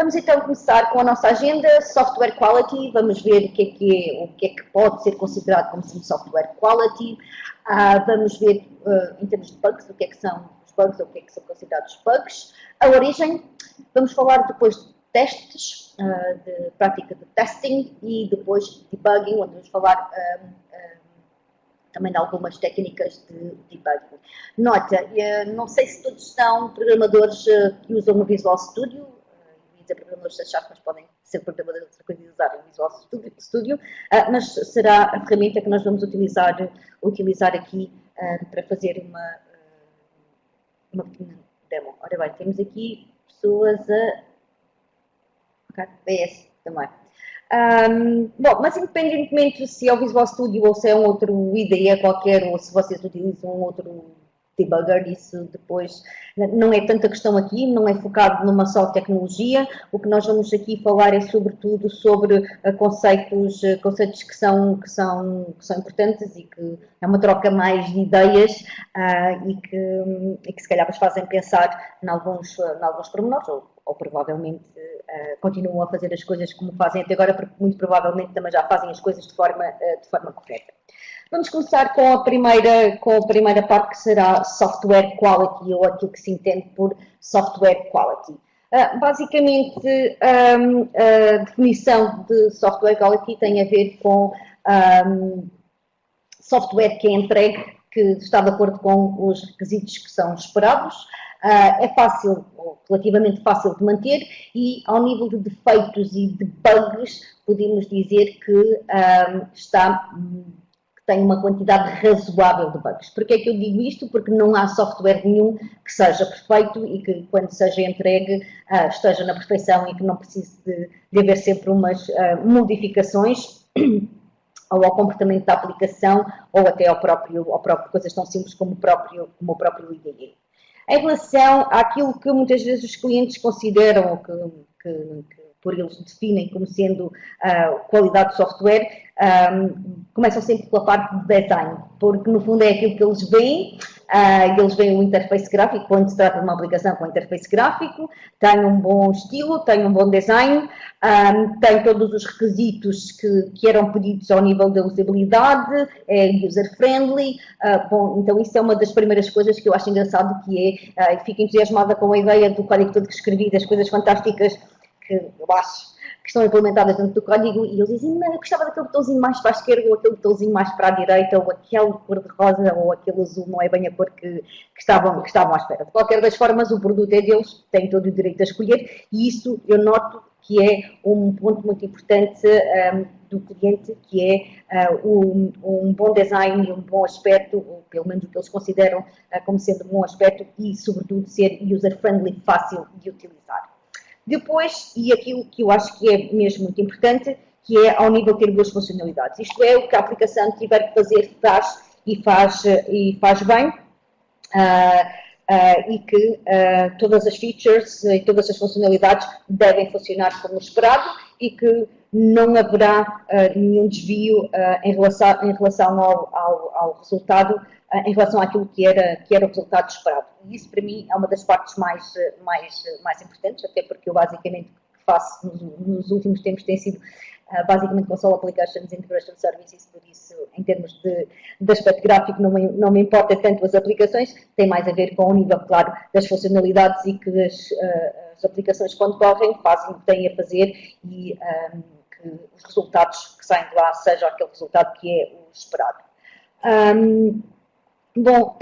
Vamos então começar com a nossa agenda, Software Quality, vamos ver o que é que pode ser considerado como sendo Software Quality, vamos ver em termos de bugs, o que é que são os bugs ou o que é que são considerados bugs, a origem, vamos falar depois de testes, de prática de testing e depois debugging, onde vamos falar também de algumas técnicas de debugging. Nota, não sei se todos são programadores que usam o Visual Studio, programadores C#, mas podem ser programadores de outra coisa e usar o Visual Studio, mas será a ferramenta que nós vamos utilizar aqui para fazer uma pequena demo. Ora bem, temos aqui pessoas BS também. Bom, mas independentemente se é o Visual Studio ou se é um outro IDE qualquer ou se vocês utilizam um outro debugger, isso depois não é tanta questão aqui, não é focado numa só tecnologia. O que nós vamos aqui falar é sobretudo sobre conceitos que são importantes e que é uma troca mais de ideias e que se calhar vos fazem pensar em alguns pormenores ou provavelmente continuam a fazer as coisas como fazem até agora, porque muito provavelmente também já fazem as coisas de forma correta. Vamos começar com a primeira parte, que será Software Quality, ou aquilo que se entende por Software Quality. Basicamente, a definição de Software Quality tem a ver com software que é entregue, que está de acordo com os requisitos que são esperados, é fácil, ou relativamente fácil de manter, e ao nível de defeitos e de bugs, podemos dizer que tem uma quantidade razoável de bugs. Porquê é que eu digo isto? Porque não há software nenhum que seja perfeito e que, quando seja entregue, esteja na perfeição e que não precise de haver sempre umas modificações ou ao comportamento da aplicação ou até ao próprio coisas tão simples como o próprio IDE. Em relação àquilo que muitas vezes os clientes consideram, que por eles definem como sendo qualidade de software, começam sempre pela parte de design, porque no fundo é aquilo que eles veem, eles veem o interface gráfico, quando se trata de uma aplicação com interface gráfico, tem um bom estilo, tem um bom design, tem todos os requisitos que eram pedidos ao nível da usabilidade, é user-friendly, bom, então isso é uma das primeiras coisas que eu acho engraçado, que fico entusiasmada com a ideia do código todo que escrevi, das coisas fantásticas que eu acho que estão implementadas dentro do código, e eles dizem, eu gostava daquele botãozinho mais para a esquerda, ou aquele botãozinho mais para a direita, ou aquele cor-de-rosa, ou aquele azul, não é bem a cor que estavam à espera. De qualquer das formas, o produto é deles, têm todo o direito a escolher, e isso eu noto que é um ponto muito importante do cliente, que é um bom design e um bom aspecto, ou pelo menos o que eles consideram como sendo um bom aspecto, e sobretudo ser user-friendly, fácil de utilizar. Depois, e aquilo que eu acho que é mesmo muito importante, que é ao nível de ter boas funcionalidades. Isto é, o que a aplicação tiver que fazer, faz bem, e que todas as features e todas as funcionalidades devem funcionar como esperado e que não haverá nenhum desvio em relação ao resultado, em relação àquilo que era o resultado esperado. E isso, para mim, é uma das partes mais importantes, até porque eu, basicamente, o que faço nos últimos tempos tem sido, basicamente, Console Applications Integration Services, por isso, em termos de aspecto gráfico, não me importa tanto as aplicações, tem mais a ver com o nível, claro, das funcionalidades e que as aplicações, quando correm, fazem o que têm a fazer e que os resultados que saem de lá sejam aquele resultado que é o esperado. Bom,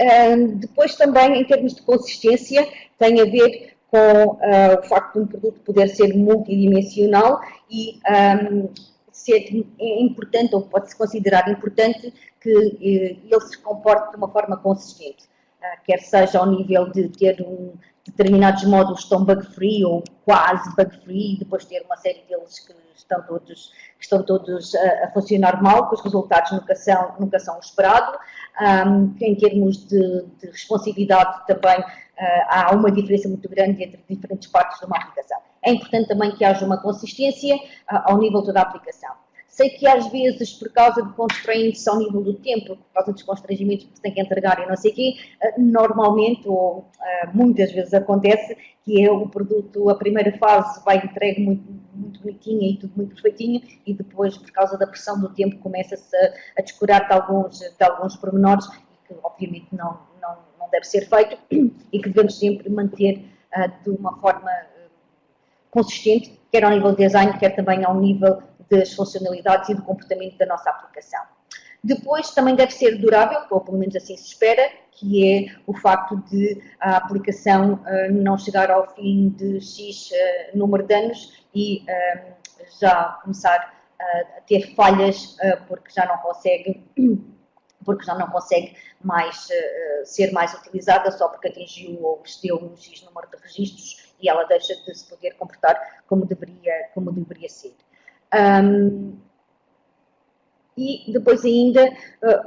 depois também, em termos de consistência, tem a ver com o facto de um produto poder ser multidimensional e é importante, ou pode-se considerar importante, que ele se comporte de uma forma consistente, quer seja ao nível de ter determinados módulos tão bug-free ou quase bug-free, e depois ter uma série deles que estão todos a funcionar mal, que os resultados nunca são esperados. Em termos de responsividade também há uma diferença muito grande entre diferentes partes de uma aplicação. É importante também que haja uma consistência ao nível de toda a aplicação. Sei que às vezes, por causa de constraints ao nível do tempo, por causa dos constrangimentos que se tem que entregar e não sei o quê, normalmente, ou muitas vezes acontece, que é o produto, a primeira fase vai entregue muito bonitinha e tudo muito perfeitinho, e depois, por causa da pressão do tempo, começa-se a descurar de alguns pormenores, que obviamente não deve ser feito, e que devemos sempre manter de uma forma consistente, quer ao nível de design, quer também ao nível das funcionalidades e do comportamento da nossa aplicação. Depois também deve ser durável, ou pelo menos assim se espera, que é o facto de a aplicação não chegar ao fim de X número de anos e já começar a ter falhas porque já não consegue mais ser mais utilizada só porque atingiu ou excedeu um X número de registros e ela deixa de se poder comportar como deveria ser. E depois ainda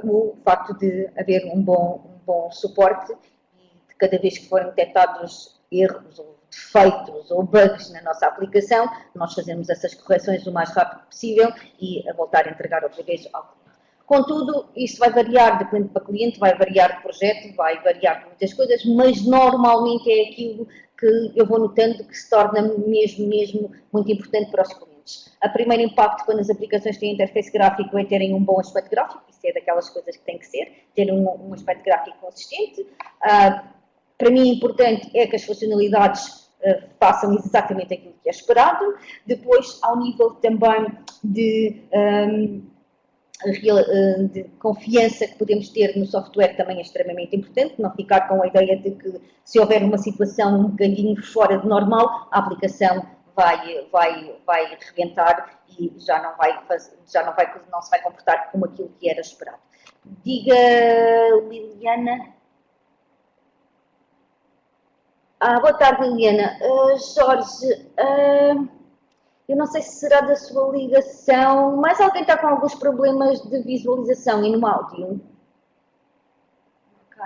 o facto de haver um bom suporte e de cada vez que forem detectados erros ou defeitos ou bugs na nossa aplicação, nós fazemos essas correções o mais rápido possível e a voltar a entregar outra vez ao cliente. Contudo, isso vai variar de cliente para cliente, vai variar de projeto, vai variar de muitas coisas, mas normalmente é aquilo que eu vou notando que se torna mesmo muito importante para os clientes. A primeiro impacto quando as aplicações têm interface gráfico é terem um bom aspecto gráfico, isso é daquelas coisas que tem que ser, ter um aspecto gráfico consistente. Para mim, importante é que as funcionalidades façam exatamente aquilo que é esperado. Depois, ao nível também de confiança que podemos ter no software também é extremamente importante, não ficar com a ideia de que se houver uma situação um bocadinho fora de normal, a aplicação vai rebentar e não se vai comportar como aquilo que era esperado. Diga, Liliana. Boa tarde, Liliana. Jorge, eu não sei se será da sua ligação, mas alguém está com alguns problemas de visualização e no áudio? Ok.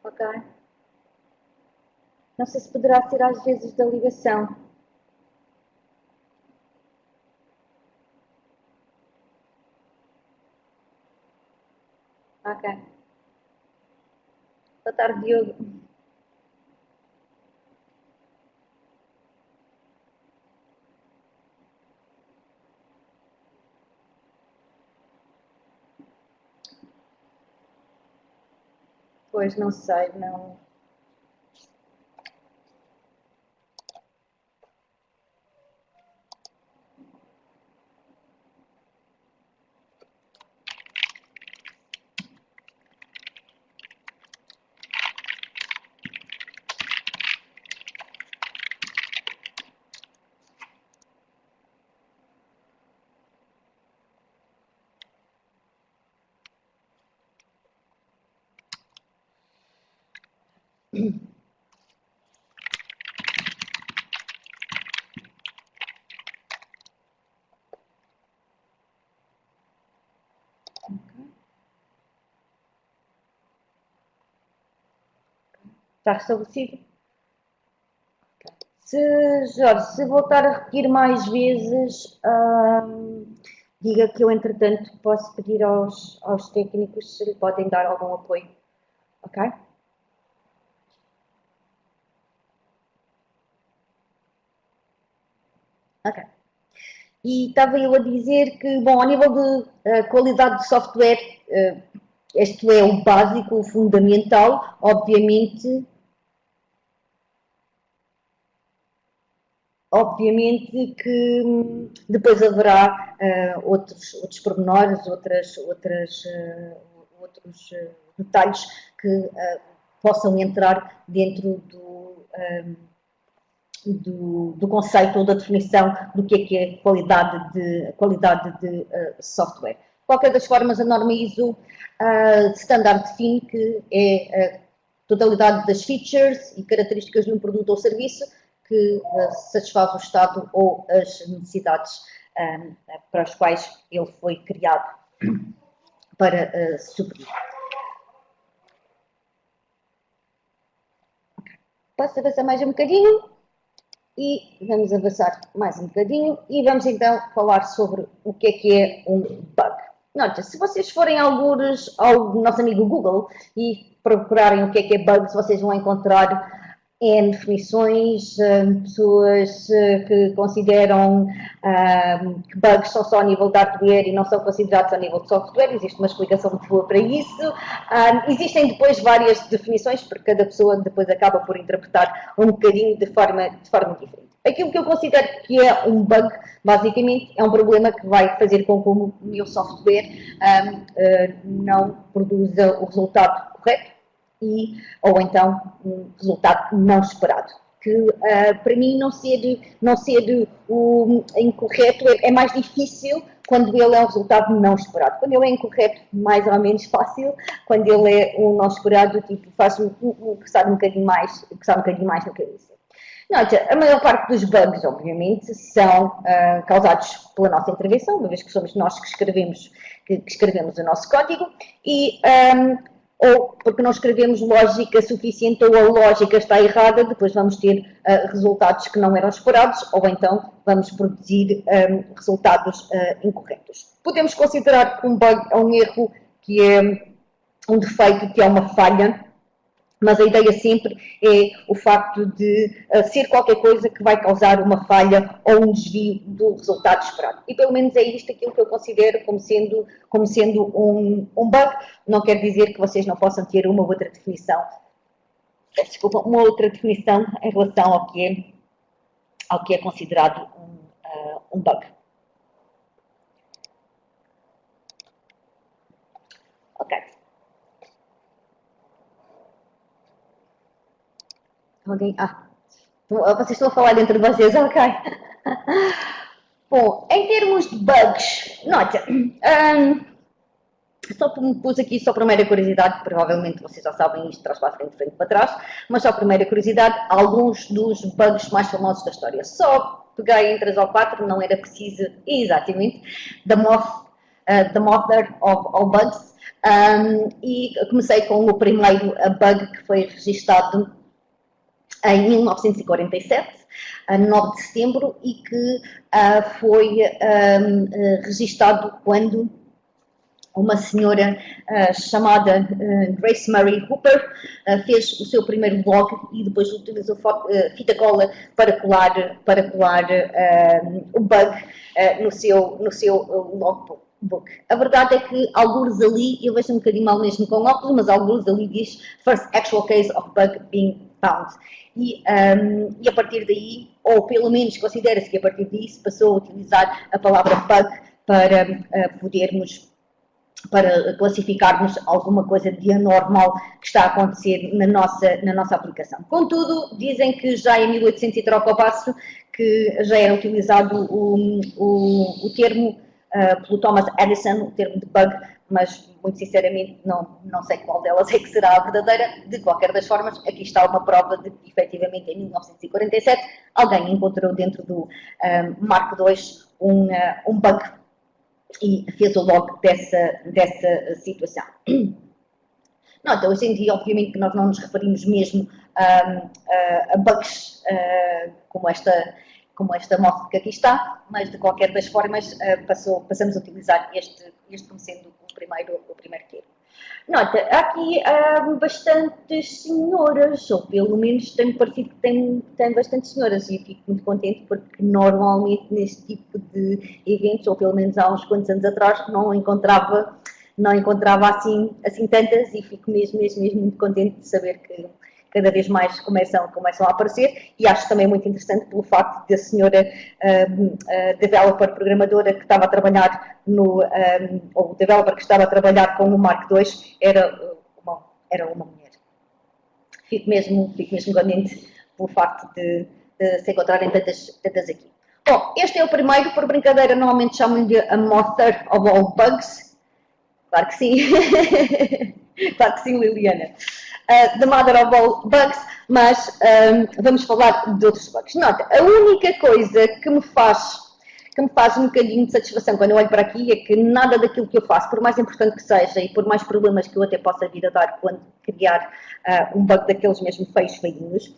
Ok. Não sei se poderá ser às vezes da ligação. Ok. Boa tarde, Diogo. Pois, não sei, não. Está restabelecido? Jorge, se voltar a repetir mais vezes, diga que eu, entretanto, posso pedir aos técnicos se lhe podem dar algum apoio. Ok? Ok. E estava eu a dizer que, bom, ao nível de qualidade de software, este é o básico, o fundamental, obviamente que depois haverá outros pormenores, outros detalhes que possam entrar dentro do conceito ou da definição do que é qualidade de software. De qualquer das formas, a norma ISO standard define que é a totalidade das features e características de um produto ou serviço que satisfaz o estado ou as necessidades para as quais ele foi criado para suprir. Posso avançar mais um bocadinho? E vamos avançar mais um bocadinho e vamos então falar sobre o que é um bug. Nota, se vocês forem algures ao nosso amigo Google e procurarem o que é bugs, vocês vão encontrar N definições, pessoas que consideram que bugs são só a nível de hardware e não são considerados a nível de software. Existe uma explicação muito boa para isso. Existem depois várias definições, porque cada pessoa depois acaba por interpretar um bocadinho de forma diferente. Aquilo que eu considero que é um bug, basicamente, é um problema que vai fazer com que o meu software não produza o resultado correto, ou então um resultado não esperado. Que para mim não ser o incorreto é mais difícil quando ele é um resultado não esperado. Quando ele é incorreto, mais ou menos fácil. Quando ele é um não esperado, tipo, faz-me coçar um bocadinho mais na cabeça. Nota, a maior parte dos bugs, obviamente, são causados pela nossa intervenção, uma vez que somos nós que escrevemos o nosso código, e ou porque não escrevemos lógica suficiente ou a lógica está errada, depois vamos ter resultados que não eram esperados, ou então vamos produzir resultados incorretos. Podemos considerar que um bug é um erro, que é um defeito, que é uma falha, mas a ideia sempre é o facto de ser qualquer coisa que vai causar uma falha ou um desvio do resultado esperado. E pelo menos é isto aquilo que eu considero como sendo um bug. Não quer dizer que vocês não possam ter uma outra definição, em relação ao que é considerado um bug. Ok. Alguém? Vocês estão a falar entre vocês, ok. Bom, em termos de bugs, nota, só pus aqui só para mera curiosidade, provavelmente vocês já sabem isto, trás para frente para trás, mas só para mera curiosidade, alguns dos bugs mais famosos da história. Só peguei em 3 ou 4, não era preciso exatamente, the mother of all bugs, e comecei com o primeiro bug que foi registado em 1947, a 9 de setembro, e que foi registado quando uma senhora chamada Grace Murray Hooper fez o seu primeiro blog e depois utilizou fita cola para colar o bug no seu logbook. A verdade é que alguns ali, eu vejo um bocadinho mal mesmo com óculos, mas alguns ali diz First Actual Case of Bug Being Found. E a partir daí, ou pelo menos considera-se que a partir disso passou a utilizar a palavra bug para classificarmos alguma coisa de anormal que está a acontecer na nossa aplicação. Contudo, dizem que já em 1800 e troca ao passo, que já era utilizado o termo pelo Thomas Edison, o termo de bug, mas muito sinceramente não sei qual delas é que será a verdadeira. De qualquer das formas, aqui está uma prova de que efetivamente em 1947 alguém encontrou dentro do Mark II um bug e fez o log dessa situação. Nota, hoje em dia, obviamente, que nós não nos referimos mesmo a bugs como esta mostra que aqui está, mas de qualquer das formas passamos a utilizar este como sendo o primeiro termo. Nota, há aqui bastantes senhoras, ou pelo menos tem parecido que tem bastantes senhoras, e eu fico muito contente porque normalmente neste tipo de eventos, ou pelo menos há uns quantos anos atrás, não encontrava assim tantas, e fico mesmo muito contente de saber que cada vez mais começam a aparecer, e acho também muito interessante pelo facto de a senhora developer, programadora que estava a trabalhar ou developer que estava a trabalhar com o Mark II era uma mulher. Fico mesmo contente pelo facto de se encontrarem tantas aqui. Bom, este é o primeiro, por brincadeira, normalmente chamam-lhe a mother of all bugs. Claro que sim. Claro que sim, Liliana. The mother of all bugs, mas vamos falar de outros bugs. Nota, a única coisa que me faz que me faz um bocadinho de satisfação quando eu olho para aqui é que nada daquilo que eu faço, por mais importante que seja e por mais problemas que eu até possa vir a dar quando criar um bug daqueles mesmo feinhos,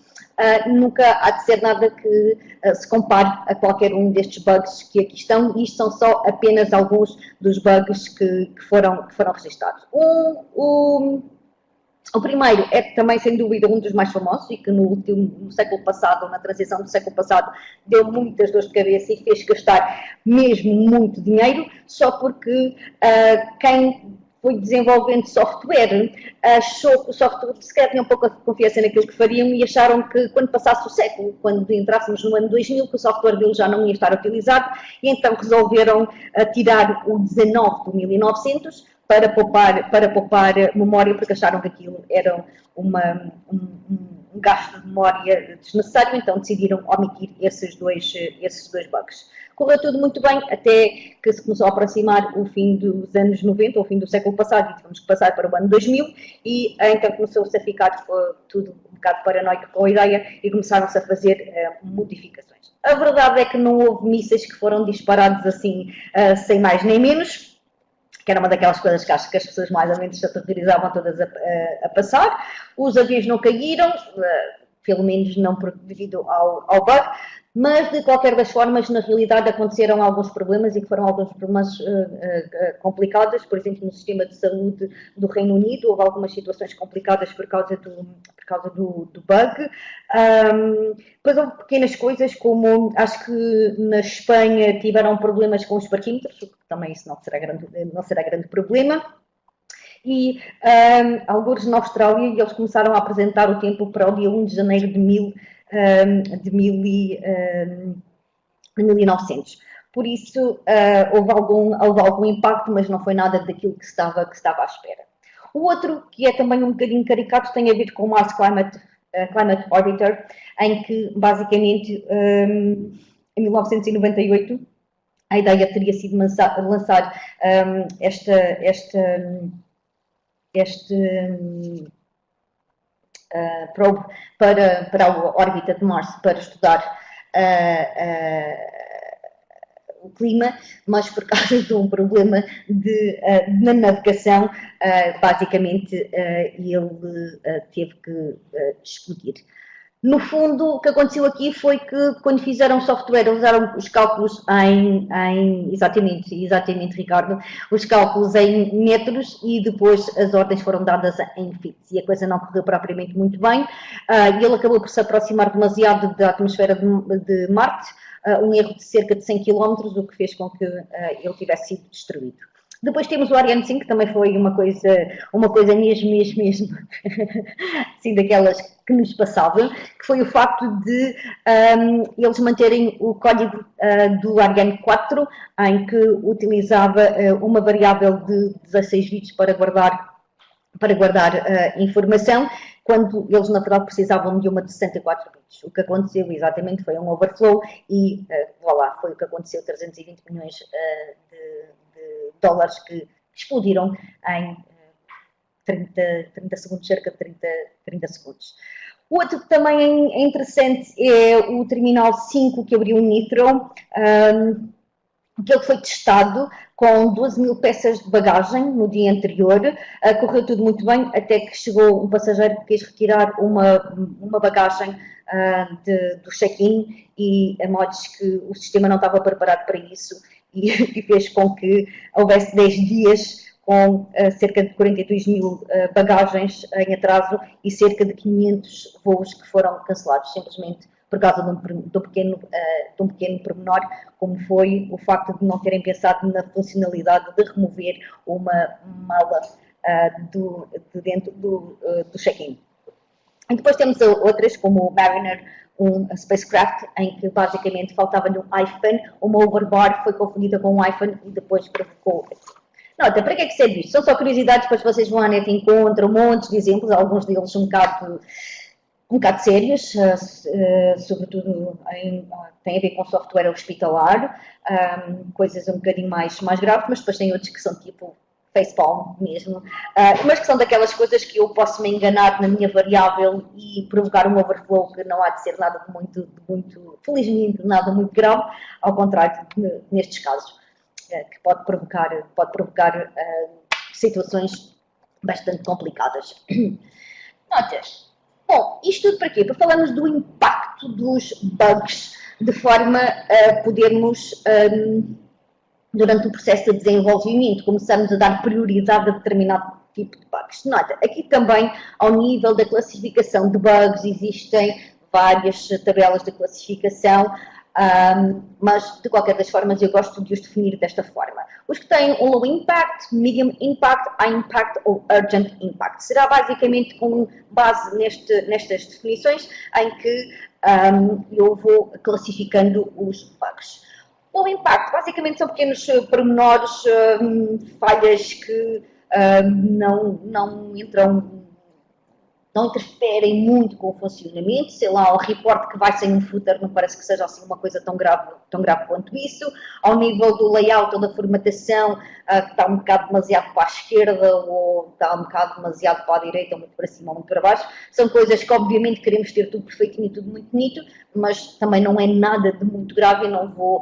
nunca há de ser nada que se compare a qualquer um destes bugs que aqui estão, e isto são só apenas alguns dos bugs que foram registados. O primeiro é também, sem dúvida, um dos mais famosos e que no século passado, na transição do século passado, deu muitas dores de cabeça e fez gastar mesmo muito dinheiro, só porque quem foi desenvolvendo software achou que o software se calhar tinha um pouco de confiança naquilo que fariam e acharam que quando passasse o século, quando entrássemos no ano 2000, que o software deles já não ia estar utilizado, e então resolveram tirar o 19 do 1900 para poupar memória, porque acharam que aquilo era um gasto de memória desnecessário, então decidiram omitir esses dois bugs. Correu tudo muito bem, até que se começou a aproximar o fim dos anos 90, ou o fim do século passado, e tivemos que passar para o ano 2000, e então começou-se a ficar tudo um bocado paranoico com a ideia, e começaram-se a fazer modificações. A verdade é que não houve mísseis que foram disparados assim, sem mais nem menos, que era uma daquelas coisas que acho que as pessoas mais ou menos se aterrorizavam todas a passar. Os aviões não caíram, pelo menos não devido ao bug, mas de qualquer das formas, na realidade, aconteceram alguns problemas e que foram alguns problemas complicados, por exemplo, no sistema de saúde do Reino Unido, houve algumas situações complicadas por causa do bug. Depois houve pequenas coisas, como acho que na Espanha tiveram problemas com os parquímetros, também isso não será grande problema. E alguns na Austrália, eles começaram a apresentar o tempo para o dia 1 de janeiro de 1900. Por isso, houve algum impacto, mas não foi nada daquilo que estava à espera. O outro, que é também um bocadinho caricato, tem a ver com o Mars Climate Orbiter, em que, basicamente, em 1998, a ideia teria sido lançar este probe para a órbita de Marte para estudar o clima, mas por causa de um problema na navegação, basicamente ele teve que explodir. No fundo, o que aconteceu aqui foi que, quando fizeram software, usaram os cálculos exatamente, Ricardo, os cálculos em metros, e depois as ordens foram dadas em fits, e a coisa não correu propriamente muito bem. Ele acabou por se aproximar demasiado da atmosfera de Marte, um erro de cerca de 100 km, o que fez com que ele tivesse sido destruído. Depois temos o Ariane 5, que também foi uma coisa mesmo, assim, daquelas que nos passava, que foi o facto de eles manterem o código do Ariane 4, em que utilizava uma variável de 16 bits para guardar informação, quando eles, na verdade, precisavam de uma de 64 bits. O que aconteceu exatamente foi um overflow e, voilà, foi o que aconteceu, 320 milhões de dólares que explodiram em 30 segundos, cerca de 30 segundos. O outro que também é interessante é o Terminal 5, que abriu o Nitro, que ele foi testado com 12.000 peças de bagagem no dia anterior. Correu tudo muito bem, até que chegou um passageiro que quis retirar uma bagagem do check-in, e a modos que o sistema não estava preparado para isso, e fez com que houvesse 10 dias com cerca de 42.000 bagagens em atraso e cerca de 500 voos que foram cancelados, simplesmente por causa de um pequeno pormenor, como foi o facto de não terem pensado na funcionalidade de remover uma mala de dentro do check-in. E depois temos outras, como o Mariner, um spacecraft, em que basicamente faltava-lhe um iPhone, uma overbar foi confundida com um iPhone e depois provocou. Nota, para que é que serve isto? São só curiosidades, depois vocês vão à net e encontram montes de exemplos, alguns deles um bocado sérios, sobretudo tem a ver com software hospitalar, coisas um bocadinho mais graves, mas depois tem outros que são tipo facepalm mesmo, mas que são daquelas coisas que eu posso me enganar na minha variável e provocar um overflow que não há de ser nada de muito felizmente, nada muito grave, ao contrário nestes casos, que pode provocar situações bastante complicadas. Notas. Bom, isto tudo para quê? Para falarmos do impacto dos bugs, de forma a podermos, durante o processo de desenvolvimento, começarmos a dar prioridade a determinado tipo de bugs. Nota, aqui também, ao nível da classificação de bugs, existem várias tabelas de classificação, mas de qualquer das formas eu gosto de os definir desta forma. Os que têm um low impact, medium impact, high impact ou urgent impact. Será basicamente com base nestas definições em que eu vou classificando os bugs. O impacto basicamente são pequenos pormenores, falhas que não interferem muito com o funcionamento, sei lá, o report que vai sem um footer não parece que seja assim uma coisa tão grave quanto isso, ao nível do layout ou da formatação, que está um bocado demasiado para a esquerda ou está um bocado demasiado para a direita, ou muito para cima ou muito para baixo, são coisas que obviamente queremos ter tudo perfeitinho e tudo muito bonito, mas também não é nada de muito grave e não vou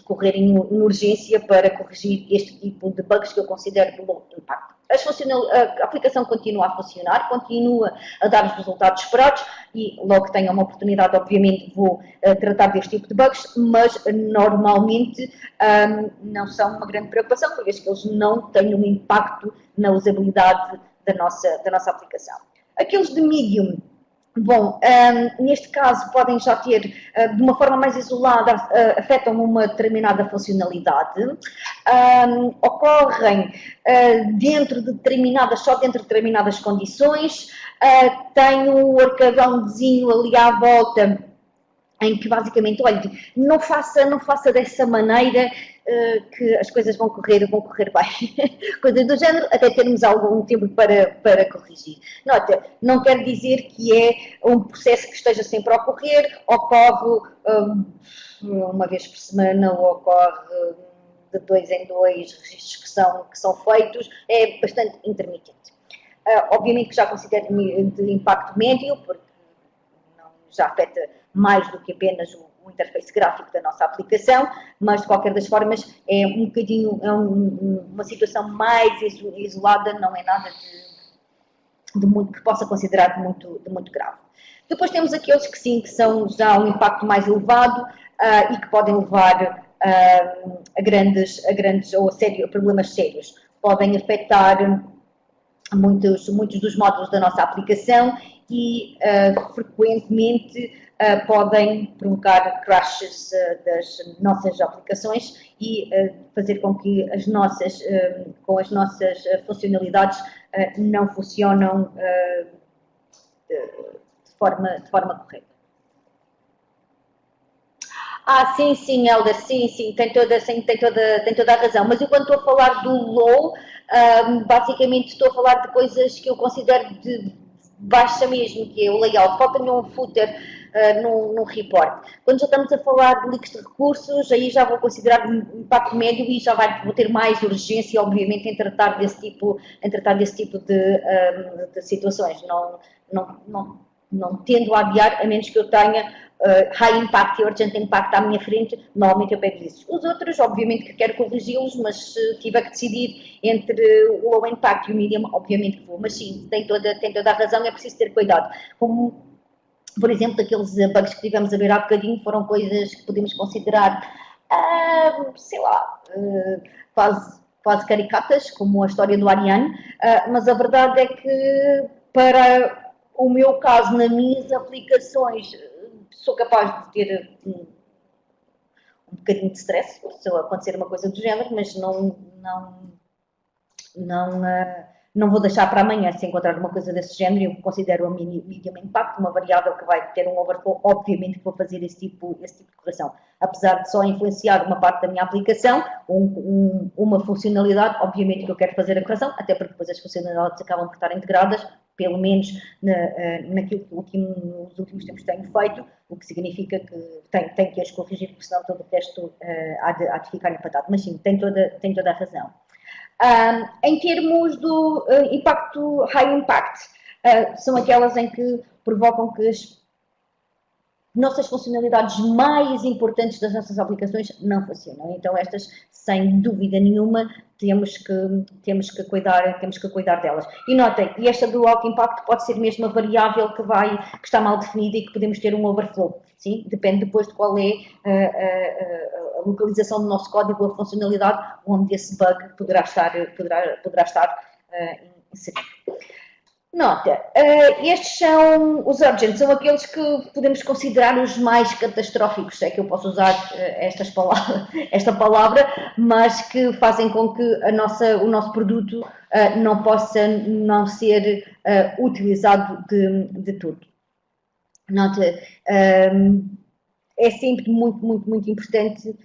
correr em urgência para corrigir este tipo de bugs que eu considero de low impacto. A aplicação continua a funcionar, continua a dar os resultados esperados e logo que tenha uma oportunidade, obviamente, vou tratar deste tipo de bugs, mas normalmente não são uma grande preocupação, por vez que eles não têm um impacto na usabilidade da nossa aplicação. Aqueles de medium, bom, neste caso podem já ter, de uma forma mais isolada, afetam uma determinada funcionalidade, ocorrem só dentro de determinadas condições, tem um arcadãozinho ali à volta, em que basicamente, olha, não faça dessa maneira que as coisas vão correr bem. Coisas do género, até termos algum tempo para corrigir. Nota, não quer dizer que é um processo que esteja sempre a ocorrer, ocorre uma vez por semana ou ocorre de 2 em 2 registros que são feitos, é bastante intermitente. Obviamente que já considero de impacto médio, porque já afeta mais do que apenas o interface gráfico da nossa aplicação, mas de qualquer das formas é um bocadinho, uma situação mais isolada, não é nada de muito, que possa considerar de muito grave. Depois temos aqueles que sim, que são já um impacto mais elevado e que podem levar a grandes ou a problemas sérios. Podem afetar muitos dos módulos da nossa aplicação e frequentemente podem provocar crashes das nossas aplicações e fazer com que com as nossas funcionalidades não funcionam de forma correta. Sim, Helder, sim, tem toda a razão, mas eu quando estou a falar do low, basicamente estou a falar de coisas que eu considero de baixa mesmo, que é o layout, falta-me um footer num report. Quando já estamos a falar de leaks de recursos, aí já vou considerar um impacto médio e já vou ter mais urgência, obviamente, em tratar desse tipo de situações. Não tendo a adiar, a menos que eu tenha high impact e urgent impact à minha frente, normalmente eu pego isso. Os outros, obviamente que quero corrigi-los, mas se tiver que decidir entre o low impact e o medium, obviamente que vou. Mas sim, tem toda a razão, é preciso ter cuidado. Como, por exemplo, aqueles bugs que tivemos a ver há bocadinho, foram coisas que podemos considerar, sei lá, quase caricatas, como a história do Ariane, mas a verdade é que para o meu caso, nas minhas aplicações, sou capaz de ter um bocadinho de stress se acontecer uma coisa do género, mas não vou deixar para amanhã se encontrar uma coisa desse género. Eu considero a medium impact, uma variável que vai ter um overflow, obviamente que vou fazer esse tipo de correção. Apesar de só influenciar uma parte da minha aplicação, uma funcionalidade, obviamente que eu quero fazer a correção, até porque depois as funcionalidades acabam por estar integradas, pelo menos naquilo que nos últimos tempos tenho feito, o que significa que tenho que as corrigir, porque senão todo o resto há de ficar empatado. Mas sim, tem toda a razão. Em termos do impacto, high impact, são aquelas em que provocam que as nossas funcionalidades mais importantes das nossas aplicações não funcionam. Então estas, sem dúvida nenhuma, temos que cuidar delas. E notem, esta do alto impacto pode ser mesmo a variável que está mal definida e que podemos ter um overflow. Sim? Depende depois de qual é a localização do nosso código, a funcionalidade onde esse bug poderá estar inserido. Nota, estes são os urgent, são aqueles que podemos considerar os mais catastróficos, é que eu posso usar esta palavra, mas que fazem com que o nosso produto não possa não ser utilizado de tudo. Nota, é sempre muito importante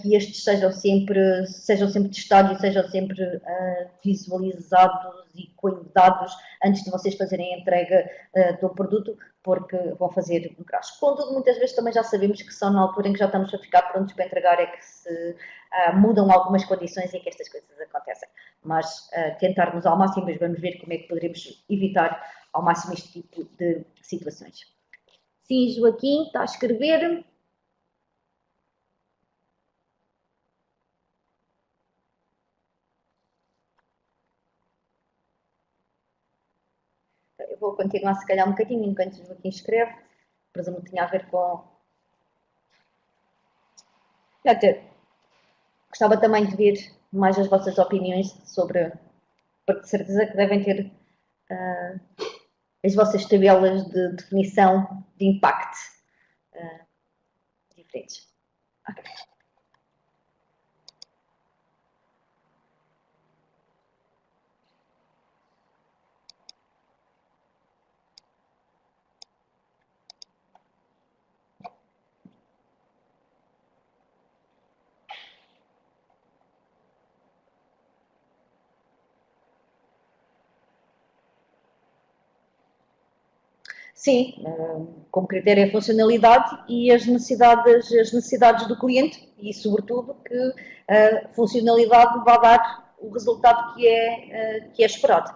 que estes sejam sempre testados e sejam sempre visualizados e cuidados antes de vocês fazerem a entrega do produto, porque vão fazer um crash. Contudo, muitas vezes também já sabemos que só na altura em que já estamos a ficar prontos para entregar é que se mudam algumas condições e que estas coisas acontecem. Mas tentarmos ao máximo, mas vamos ver como é que poderemos evitar ao máximo este tipo de situações. Sim, Joaquim, está a escrever. Eu vou continuar se calhar um bocadinho enquanto o Joaquim escreve. Presumo que tinha a ver com... Gostava também de ver mais as vossas opiniões sobre... Porque de certeza que devem ter as vossas tabelas de definição de impacto diferentes. Okay. Sim, como critério é a funcionalidade e as necessidades do cliente e, sobretudo, que a funcionalidade vai dar o resultado que é esperado.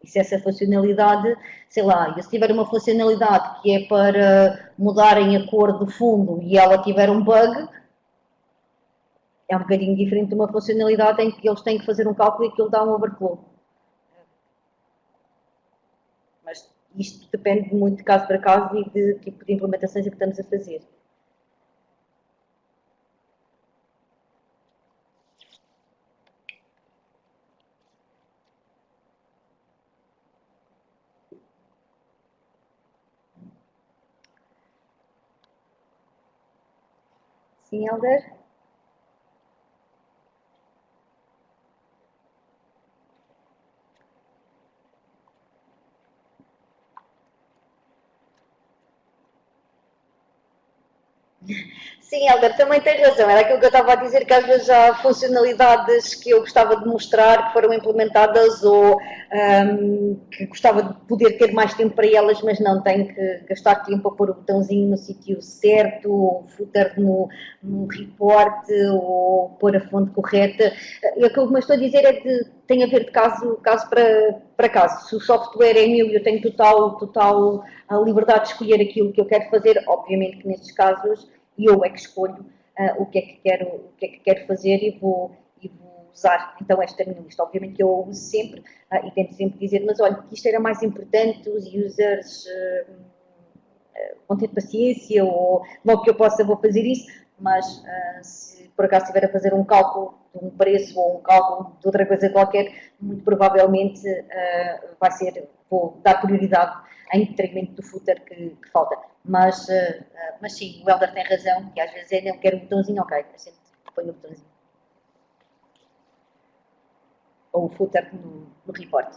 E se essa funcionalidade, sei lá, se tiver uma funcionalidade que é para mudarem a cor do fundo e ela tiver um bug, é um bocadinho diferente de uma funcionalidade em que eles têm que fazer um cálculo e aquilo dá um overflow. Mas isto depende muito de caso para caso e de tipo de implementações que estamos a fazer. Sim, Helder? Sim, Helder, também tens razão. Era aquilo que eu estava a dizer, que às vezes há funcionalidades que eu gostava de mostrar que foram implementadas ou que gostava de poder ter mais tempo para elas, mas não tenho que gastar tempo a pôr o botãozinho no sítio certo, ou o footer no report, ou pôr a fonte correta. Aquilo que me estou a dizer é que tem a ver de caso para caso. Se o software é meu e eu tenho total a liberdade de escolher aquilo que eu quero fazer, obviamente que nestes casos eu é que escolho o que é que quero fazer e vou usar então esta minha lista. Obviamente que eu uso sempre e tento sempre dizer, mas olha, isto era mais importante, os users vão ter paciência ou logo que eu possa vou fazer isso, mas se por acaso estiver a fazer um cálculo de um preço ou um cálculo de outra coisa qualquer, muito provavelmente vou dar prioridade em detrimento do footer que falta. Mas sim, o Helder tem razão, que às vezes ele não quer um botãozinho, ok, a gente põe o botãozinho. Ou o footer no report.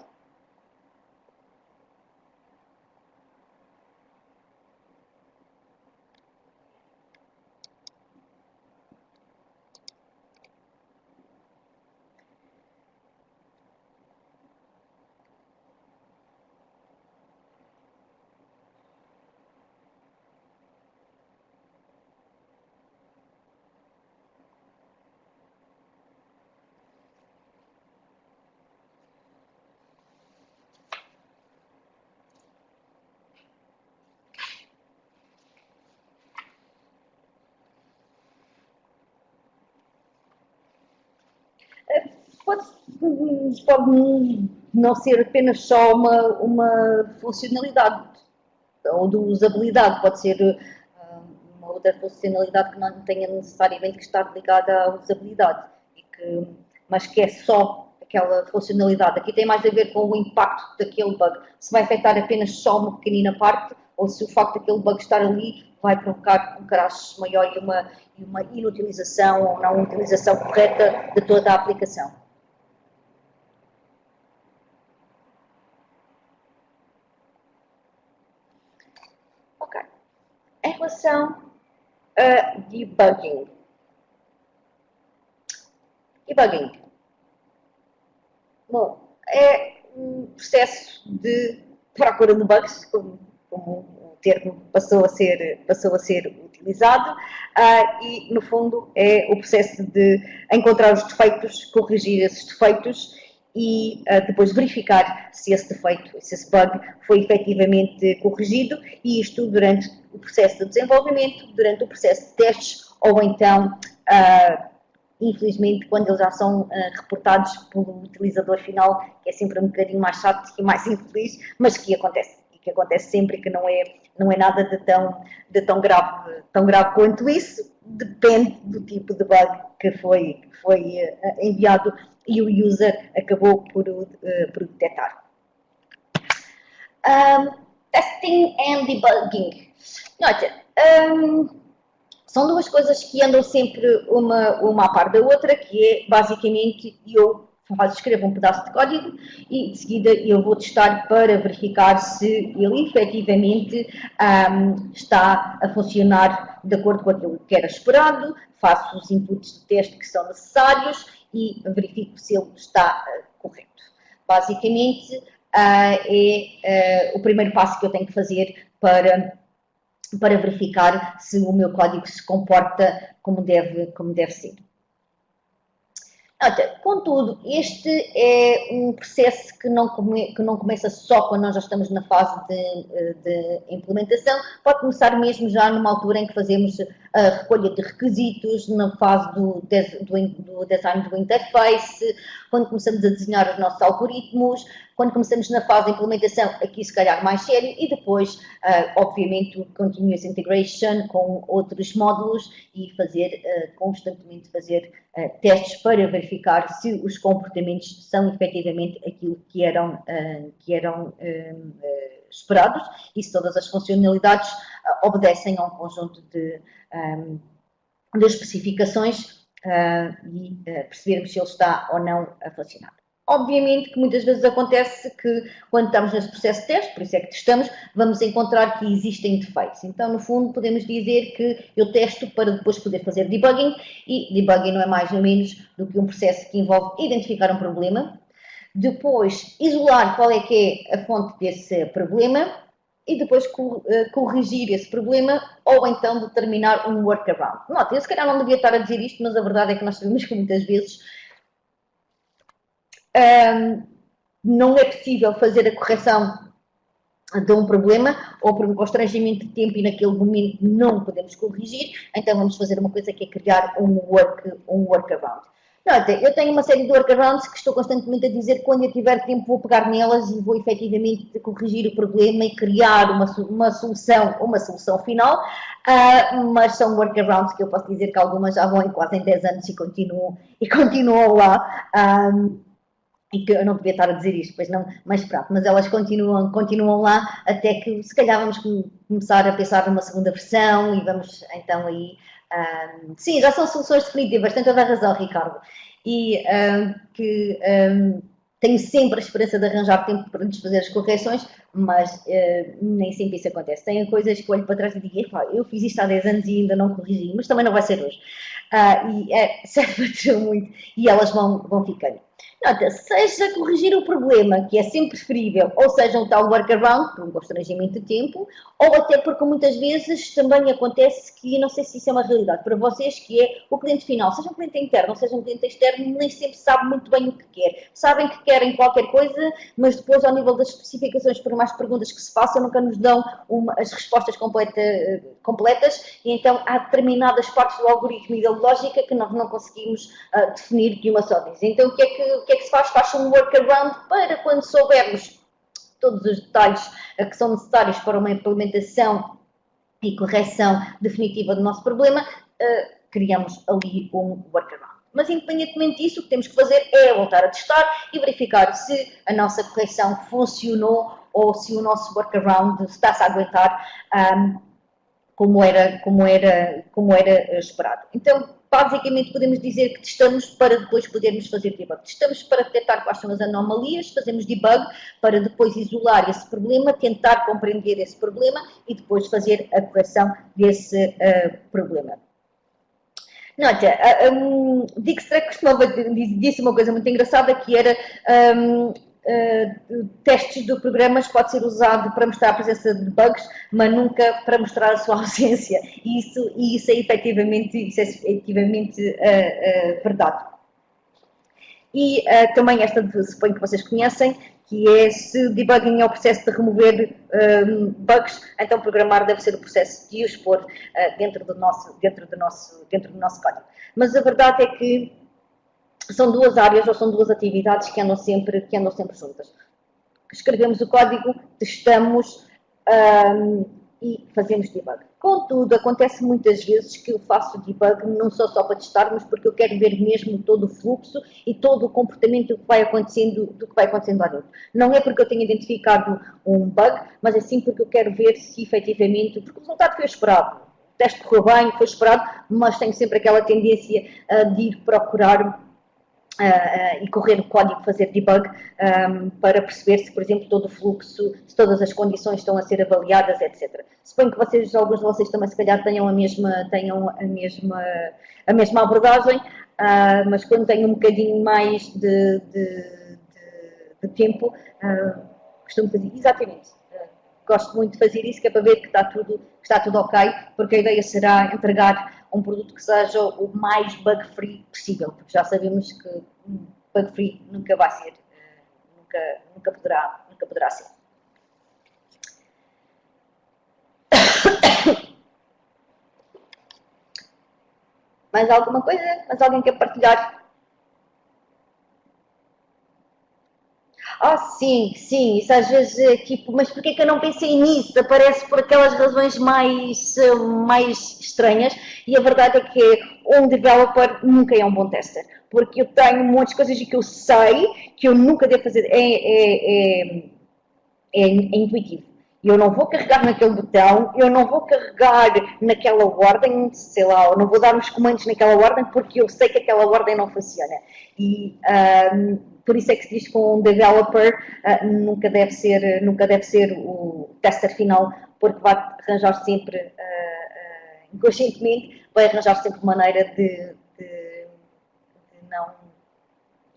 pode não ser apenas só uma funcionalidade ou de usabilidade, pode ser uma outra funcionalidade que não tenha necessariamente que estar ligada à usabilidade, mas que é só aquela funcionalidade. Aqui tem mais a ver com o impacto daquele bug, se vai afetar apenas só uma pequenina parte, ou se o facto daquele bug estar ali vai provocar um crash maior e uma inutilização ou não utilização correta de toda a aplicação. Ok. Em relação a debugging. Debugging. Bom, é um processo de procura de bugs, como o termo passou a ser utilizado, e no fundo é o processo de encontrar os defeitos, corrigir esses defeitos e depois verificar se esse defeito, se esse bug foi efetivamente corrigido, e isto durante o processo de desenvolvimento, durante o processo de testes, ou então, infelizmente, quando eles já são reportados pelo utilizador final, que é sempre um bocadinho mais chato e mais infeliz, mas que acontece sempre, e que não é nada de tão grave quanto isso. Depende do tipo de bug que foi enviado e o user acabou por detectar. Testing and debugging. Nota, são duas coisas que andam sempre uma a par da outra, que é basicamente eu escrevo um pedaço de código e de seguida eu vou testar para verificar se ele efetivamente está a funcionar de acordo com aquilo que era esperado, faço os inputs de teste que são necessários e verifico se ele está correto. Basicamente é o primeiro passo que eu tenho que fazer para verificar se o meu código se comporta como deve ser. Contudo, este é um processo que não começa só quando nós já estamos na fase de implementação, pode começar mesmo já numa altura em que fazemos a recolha de requisitos, na fase do design do interface, quando começamos a desenhar os nossos algoritmos, quando começamos na fase de implementação, aqui se calhar mais sério, e depois, obviamente, o continuous integration com outros módulos e constantemente fazer testes para verificar se os comportamentos são efetivamente aquilo que eram esperados e se todas as funcionalidades obedecem a um conjunto de especificações e percebermos se ele está ou não a funcionar. Obviamente que muitas vezes acontece que quando estamos nesse processo de teste, por isso é que testamos, vamos encontrar que existem defeitos. Então, no fundo, podemos dizer que eu testo para depois poder fazer debugging, e debugging não é mais ou menos do que um processo que envolve identificar um problema, depois isolar qual é que é a fonte desse problema e depois corrigir esse problema ou então determinar um workaround. Note, eu se calhar não devia estar a dizer isto, mas a verdade é que nós sabemos que muitas vezes não é possível fazer a correção de um problema ou por um constrangimento de tempo e naquele momento não podemos corrigir, então vamos fazer uma coisa que é criar um workaround. Nota, eu tenho uma série de workarounds que estou constantemente a dizer que quando eu tiver tempo vou pegar nelas e vou efetivamente corrigir o problema e criar uma solução final, mas são workarounds que eu posso dizer que algumas já vão em quase 10 anos e continuam lá. E que eu não devia estar a dizer isto, pois não, mas pronto, mas elas continuam lá até que se calhar vamos começar a pensar numa segunda versão e vamos então aí, sim, já são soluções definitivas, tem toda a razão, Ricardo, e tenho sempre a esperança de arranjar tempo para lhes fazer as correções, mas nem sempre isso acontece. Tem coisas que olho para trás e digo, eu fiz isto há 10 anos e ainda não corrigi, mas também não vai ser hoje. Serve muito e elas vão ficando. Nota, seja corrigir o problema, que é sempre preferível, ou seja um tal workaround, por um constrangimento de tempo, ou até porque muitas vezes também acontece que, não sei se isso é uma realidade para vocês, que é o cliente final, seja um cliente interno ou seja um cliente externo, nem sempre sabe muito bem o que quer. Sabem que querem qualquer coisa, mas depois ao nível das especificações, por mais perguntas que se façam, nunca nos dão as respostas completas, e então há determinadas partes do algoritmo e da lógica que nós não conseguimos definir de uma só vez. Então o que é que que se faz? Faz um workaround para quando soubermos todos os detalhes que são necessários para uma implementação e correção definitiva do nosso problema, criamos ali um workaround. Mas independentemente disso, o que temos que fazer é voltar a testar e verificar se a nossa correção funcionou ou se o nosso workaround está-se a aguentar como era esperado. Então, basicamente, podemos dizer que testamos para depois podermos fazer debug. Testamos para detectar quais são as anomalias, fazemos debug para depois isolar esse problema, tentar compreender esse problema e depois fazer a correção desse problema. Nota, Dijkstra disse uma coisa muito engraçada que era testes de programas pode ser usado para mostrar a presença de bugs, mas nunca para mostrar a sua ausência. E isso é efetivamente verdade. E também esta, suponho que vocês conhecem, que é se debugging é o processo de remover bugs, então programar deve ser o processo de os pôr dentro do nosso código. Mas a verdade é que são duas áreas ou são duas atividades que andam sempre juntas. Escrevemos o código, testamos e fazemos debug. Contudo, acontece muitas vezes que eu faço debug não só para testar, mas porque eu quero ver mesmo todo o fluxo e todo o comportamento do que vai acontecendo lá dentro. Não é porque eu tenha identificado um bug, mas é sim porque eu quero ver se efetivamente, porque o resultado foi esperado. O teste correu bem, foi esperado, mas tenho sempre aquela tendência de ir procurar e correr o código, fazer debug para perceber se, por exemplo, todo o fluxo, se todas as condições estão a ser avaliadas, etc. Suponho que alguns de vocês também se calhar tenham a mesma abordagem, mas quando tenho um bocadinho mais de tempo, costumo fazer exatamente. Gosto muito de fazer isso, que é para ver que está tudo ok, porque a ideia será entregar um produto que seja o mais bug-free possível, porque já sabemos que bug-free nunca vai ser, nunca poderá ser. Mais alguma coisa? Mais alguém quer partilhar? Sim, isso às vezes é tipo, mas porquê que eu não pensei nisso? Aparece por aquelas razões mais estranhas e a verdade é que um developer nunca é um bom tester, porque eu tenho um monte de coisas que eu sei que eu nunca devo fazer, é intuitivo. Eu não vou carregar naquele botão, eu não vou carregar naquela ordem, sei lá, eu não vou dar os comandos naquela ordem porque eu sei que aquela ordem não funciona. E por isso é que se diz que um developer nunca deve ser o tester final, porque vai arranjar sempre, inconscientemente, vai arranjar sempre maneira de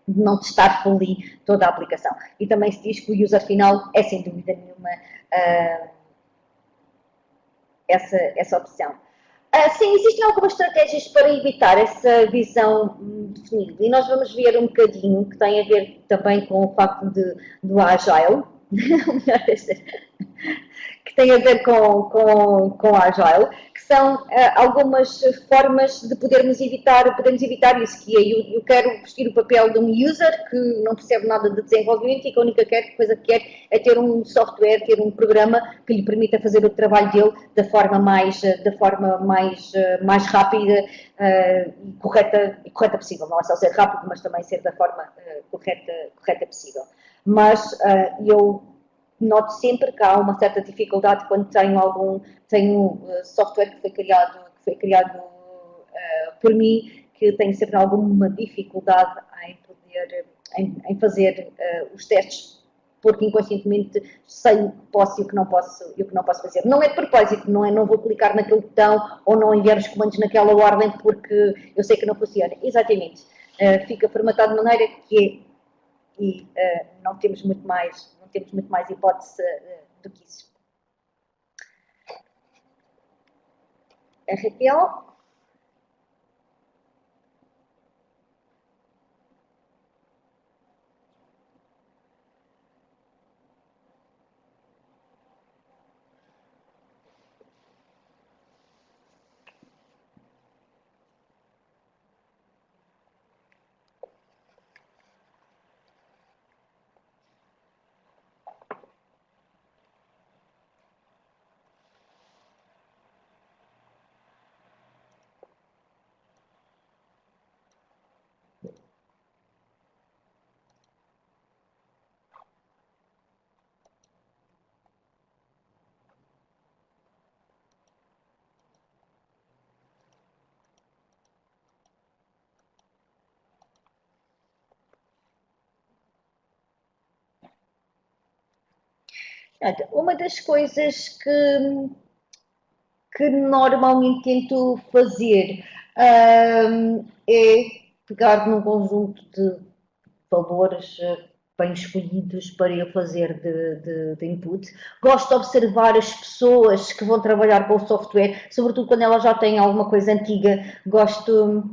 não testar fully toda a aplicação. E também se diz que o user final é, sem dúvida nenhuma, essa opção. Sim, existem algumas estratégias para evitar essa visão definida. E nós vamos ver um bocadinho, que tem a ver também com o facto do Agile, que tem a ver com Agile, que são algumas formas de podermos evitar isso, que é, eu quero vestir o papel de um user que não percebe nada de desenvolvimento e que a única coisa que quer é ter um software, ter um programa que lhe permita fazer o trabalho dele da forma mais rápida e correta possível. Não é só ser rápido, mas também ser da forma correta possível. Mas eu noto sempre que há uma certa dificuldade quando tenho software que foi criado por mim, que tenho sempre alguma dificuldade em fazer os testes, porque inconscientemente sei o que posso e o que não posso fazer. Não é de propósito, não vou clicar naquele botão ou não enviar os comandos naquela ordem porque eu sei que não funciona. Exatamente. Fica formatado de maneira que e não temos muito mais hipótese do que isso. A Raquel? Olha, uma das coisas que normalmente tento fazer é pegar num conjunto de valores bem escolhidos para eu fazer de input. Gosto de observar as pessoas que vão trabalhar com o software, sobretudo quando elas já têm alguma coisa antiga. Gosto.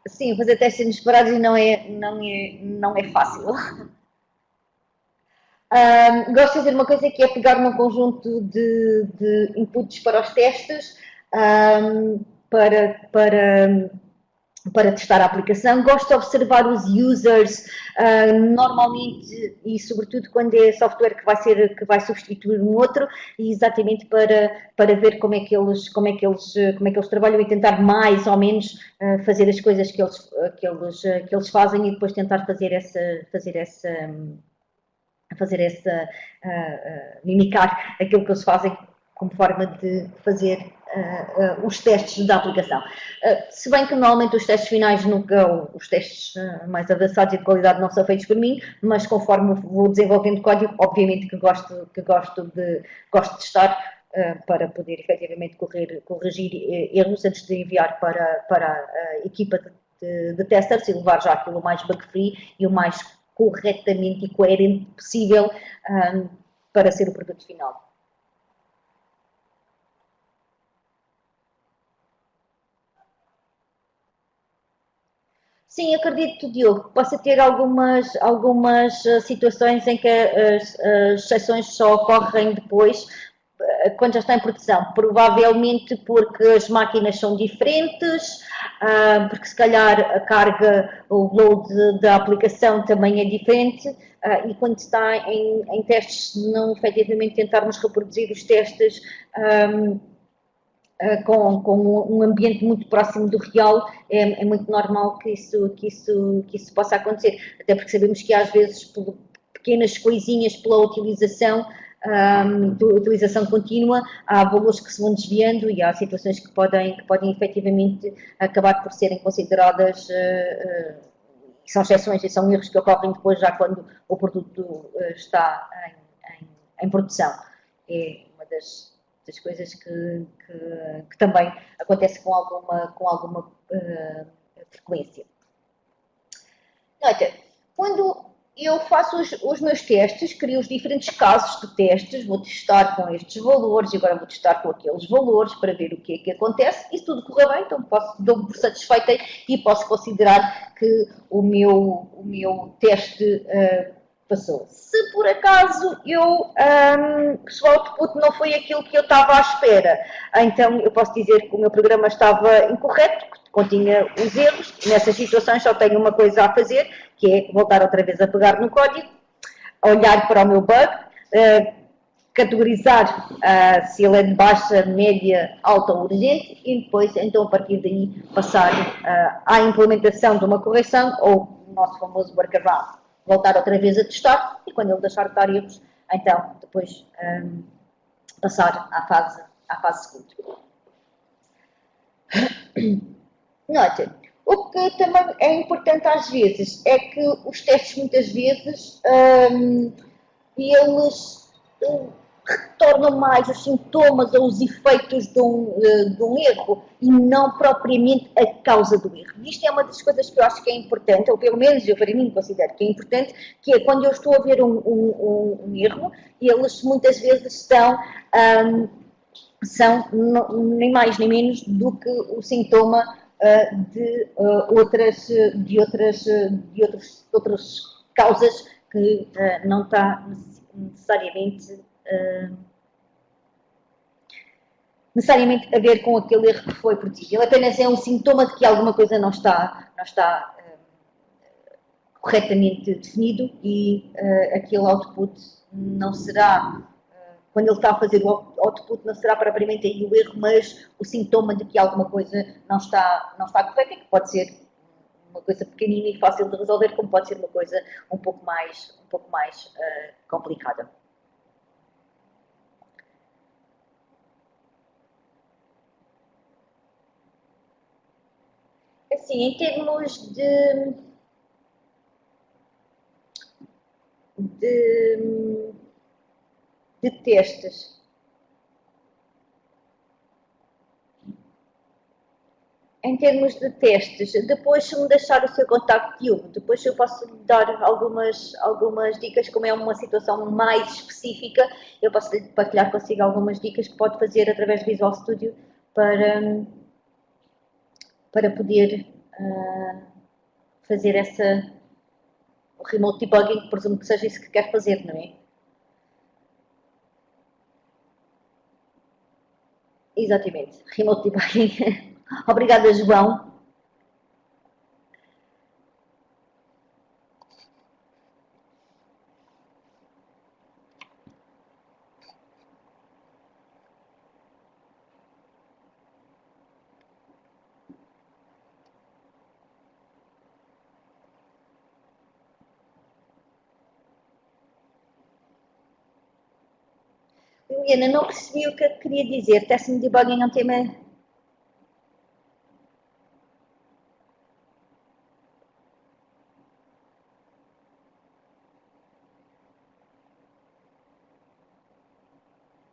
Sim, fazer testes inesperados não é fácil. Gosto de fazer uma coisa que é pegar num conjunto de inputs para os testes um, para, para testar a aplicação. Gosto de observar os users, normalmente e sobretudo quando é software que vai substituir um outro, e exatamente para ver como é que eles trabalham e tentar mais ou menos fazer as coisas que eles fazem e depois tentar mimicar aquilo que eles fazem como forma de fazer os testes da aplicação. Se bem que normalmente os testes finais nunca, os testes mais avançados e de qualidade não são feitos por mim, mas conforme vou desenvolvendo código, obviamente que gosto de testar para poder efetivamente corrigir erros antes de enviar para a equipa de testers e levar já aquilo o mais bug-free e o mais corretamente e coerente possível para ser o produto final. Sim, acredito, Diogo, que possa ter algumas situações em que as exceções só ocorrem depois, quando já está em produção. Provavelmente porque as máquinas são diferentes, porque se calhar a carga, o load da aplicação também é diferente, e quando está em testes, se não efetivamente tentarmos reproduzir os testes com um ambiente muito próximo do real, é muito normal que isso possa acontecer. Até porque sabemos que às vezes, por pequenas coisinhas, pela utilização contínua, há valores que se vão desviando e há situações que podem efetivamente acabar por serem consideradas. São exceções e são erros que ocorrem depois, já quando o produto está em produção. É uma das coisas que também acontece com alguma frequência. Olha, quando eu faço os meus testes, crio os diferentes casos de testes, vou testar com estes valores e agora vou testar com aqueles valores para ver o que é que acontece. E se tudo correr bem, então dou-me por satisfeita e posso considerar que o meu teste passou. Se por acaso se o output não foi aquilo que eu estava à espera, então eu posso dizer que o meu programa estava incorreto, que continha os erros. Nessas situações só tenho uma coisa a fazer, que é voltar outra vez a pegar no código, olhar para o meu bug, categorizar se ele é de baixa, média, alta ou urgente e depois, então, a partir daí, passar à implementação de uma correção ou o nosso famoso workaround. Voltar outra vez a testar e quando ele deixar de dar erros, então, depois passar à fase seguinte. Nota, o que também é importante às vezes é que os testes muitas vezes eles retornam mais os sintomas ou os efeitos de um erro e não propriamente a causa do erro. Isto é uma das coisas que eu acho que é importante, ou pelo menos eu para mim considero que é importante, que é quando eu estou a ver um erro, eles muitas vezes são nem mais nem menos do que o sintoma de outras causas que não está necessariamente a ver com aquele erro que foi produzido. Ele apenas é um sintoma de que alguma coisa não está corretamente definido e aquele output não será, quando ele está a fazer o output, não será propriamente aí o erro, mas o sintoma de que alguma coisa não está correta, e que pode ser uma coisa pequenina e fácil de resolver, como pode ser uma coisa um pouco mais complicada. Assim, em termos de, de testes, em termos de testes, depois se me deixar o seu contacto, Diogo, depois eu posso lhe dar algumas dicas, como é uma situação mais específica, eu posso lhe partilhar consigo algumas dicas que pode fazer através do Visual Studio para, para poder fazer essa remote debugging, presumo que seja isso que quer fazer, não é? Exatamente, remote debugging. Obrigada, João. Liliana, não percebi o que queria dizer. Teste-me debugging é um tema.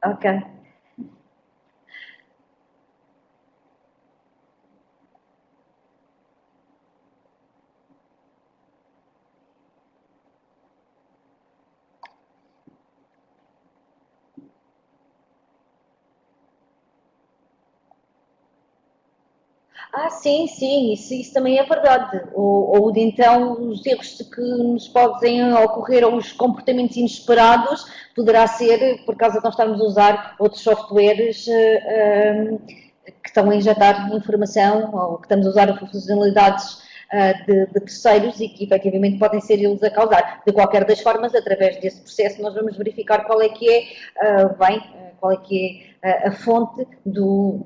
Ok. Sim, sim, isso também é verdade. Ou de então os erros que nos podem ocorrer ou os comportamentos inesperados poderá ser por causa de nós estarmos a usar outros softwares que estão a injetar informação ou que estamos a usar funcionalidades de terceiros e que efetivamente podem ser eles a causar. De qualquer das formas, através desse processo, nós vamos verificar qual é que é, qual é que é a fonte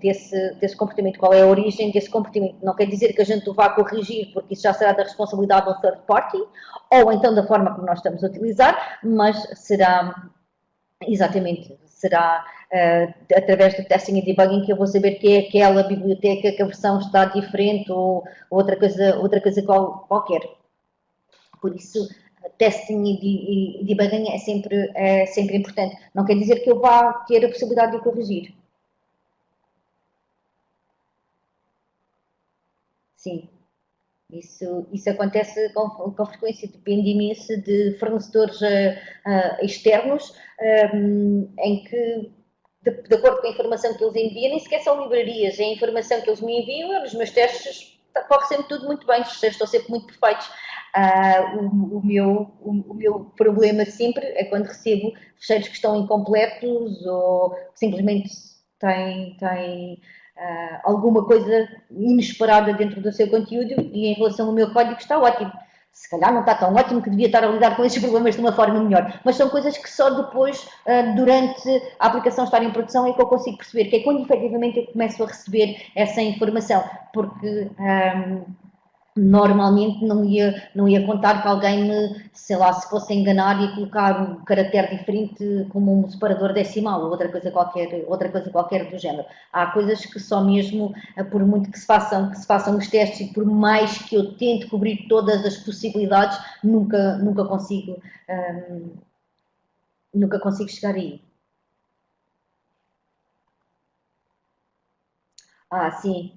desse comportamento, qual é a origem desse comportamento. Não quer dizer que a gente o vá corrigir, porque isso já será da responsabilidade do third party, ou então da forma como nós estamos a utilizar, mas será exatamente, será através do testing e debugging que eu vou saber que é aquela biblioteca, que a versão está diferente ou outra coisa qualquer. Por isso, testing e debugging é sempre importante. Não quer dizer que eu vá ter a possibilidade de o corrigir. Sim. Isso acontece com frequência, depende imenso de fornecedores externos, em que, de acordo com a informação que eles enviam, nem sequer são livrarias, é a informação que eles me enviam, nos meus testes corre sempre tudo muito bem, os testes estão sempre muito perfeitos. O meu problema sempre é quando recebo fecheiros que estão incompletos ou que simplesmente têm alguma coisa inesperada dentro do seu conteúdo e em relação ao meu código está ótimo. Se calhar não está tão ótimo que devia estar a lidar com esses problemas de uma forma melhor, mas são coisas que só depois, durante a aplicação estar em produção, é que eu consigo perceber, que é quando efetivamente eu começo a receber essa informação, porque normalmente não ia contar que alguém me, sei lá, se fosse enganar e colocar um caractere diferente como um separador decimal ou outra coisa qualquer do género. Há coisas que só mesmo, por muito que se façam os testes e por mais que eu tente cobrir todas as possibilidades, nunca consigo chegar aí. Sim.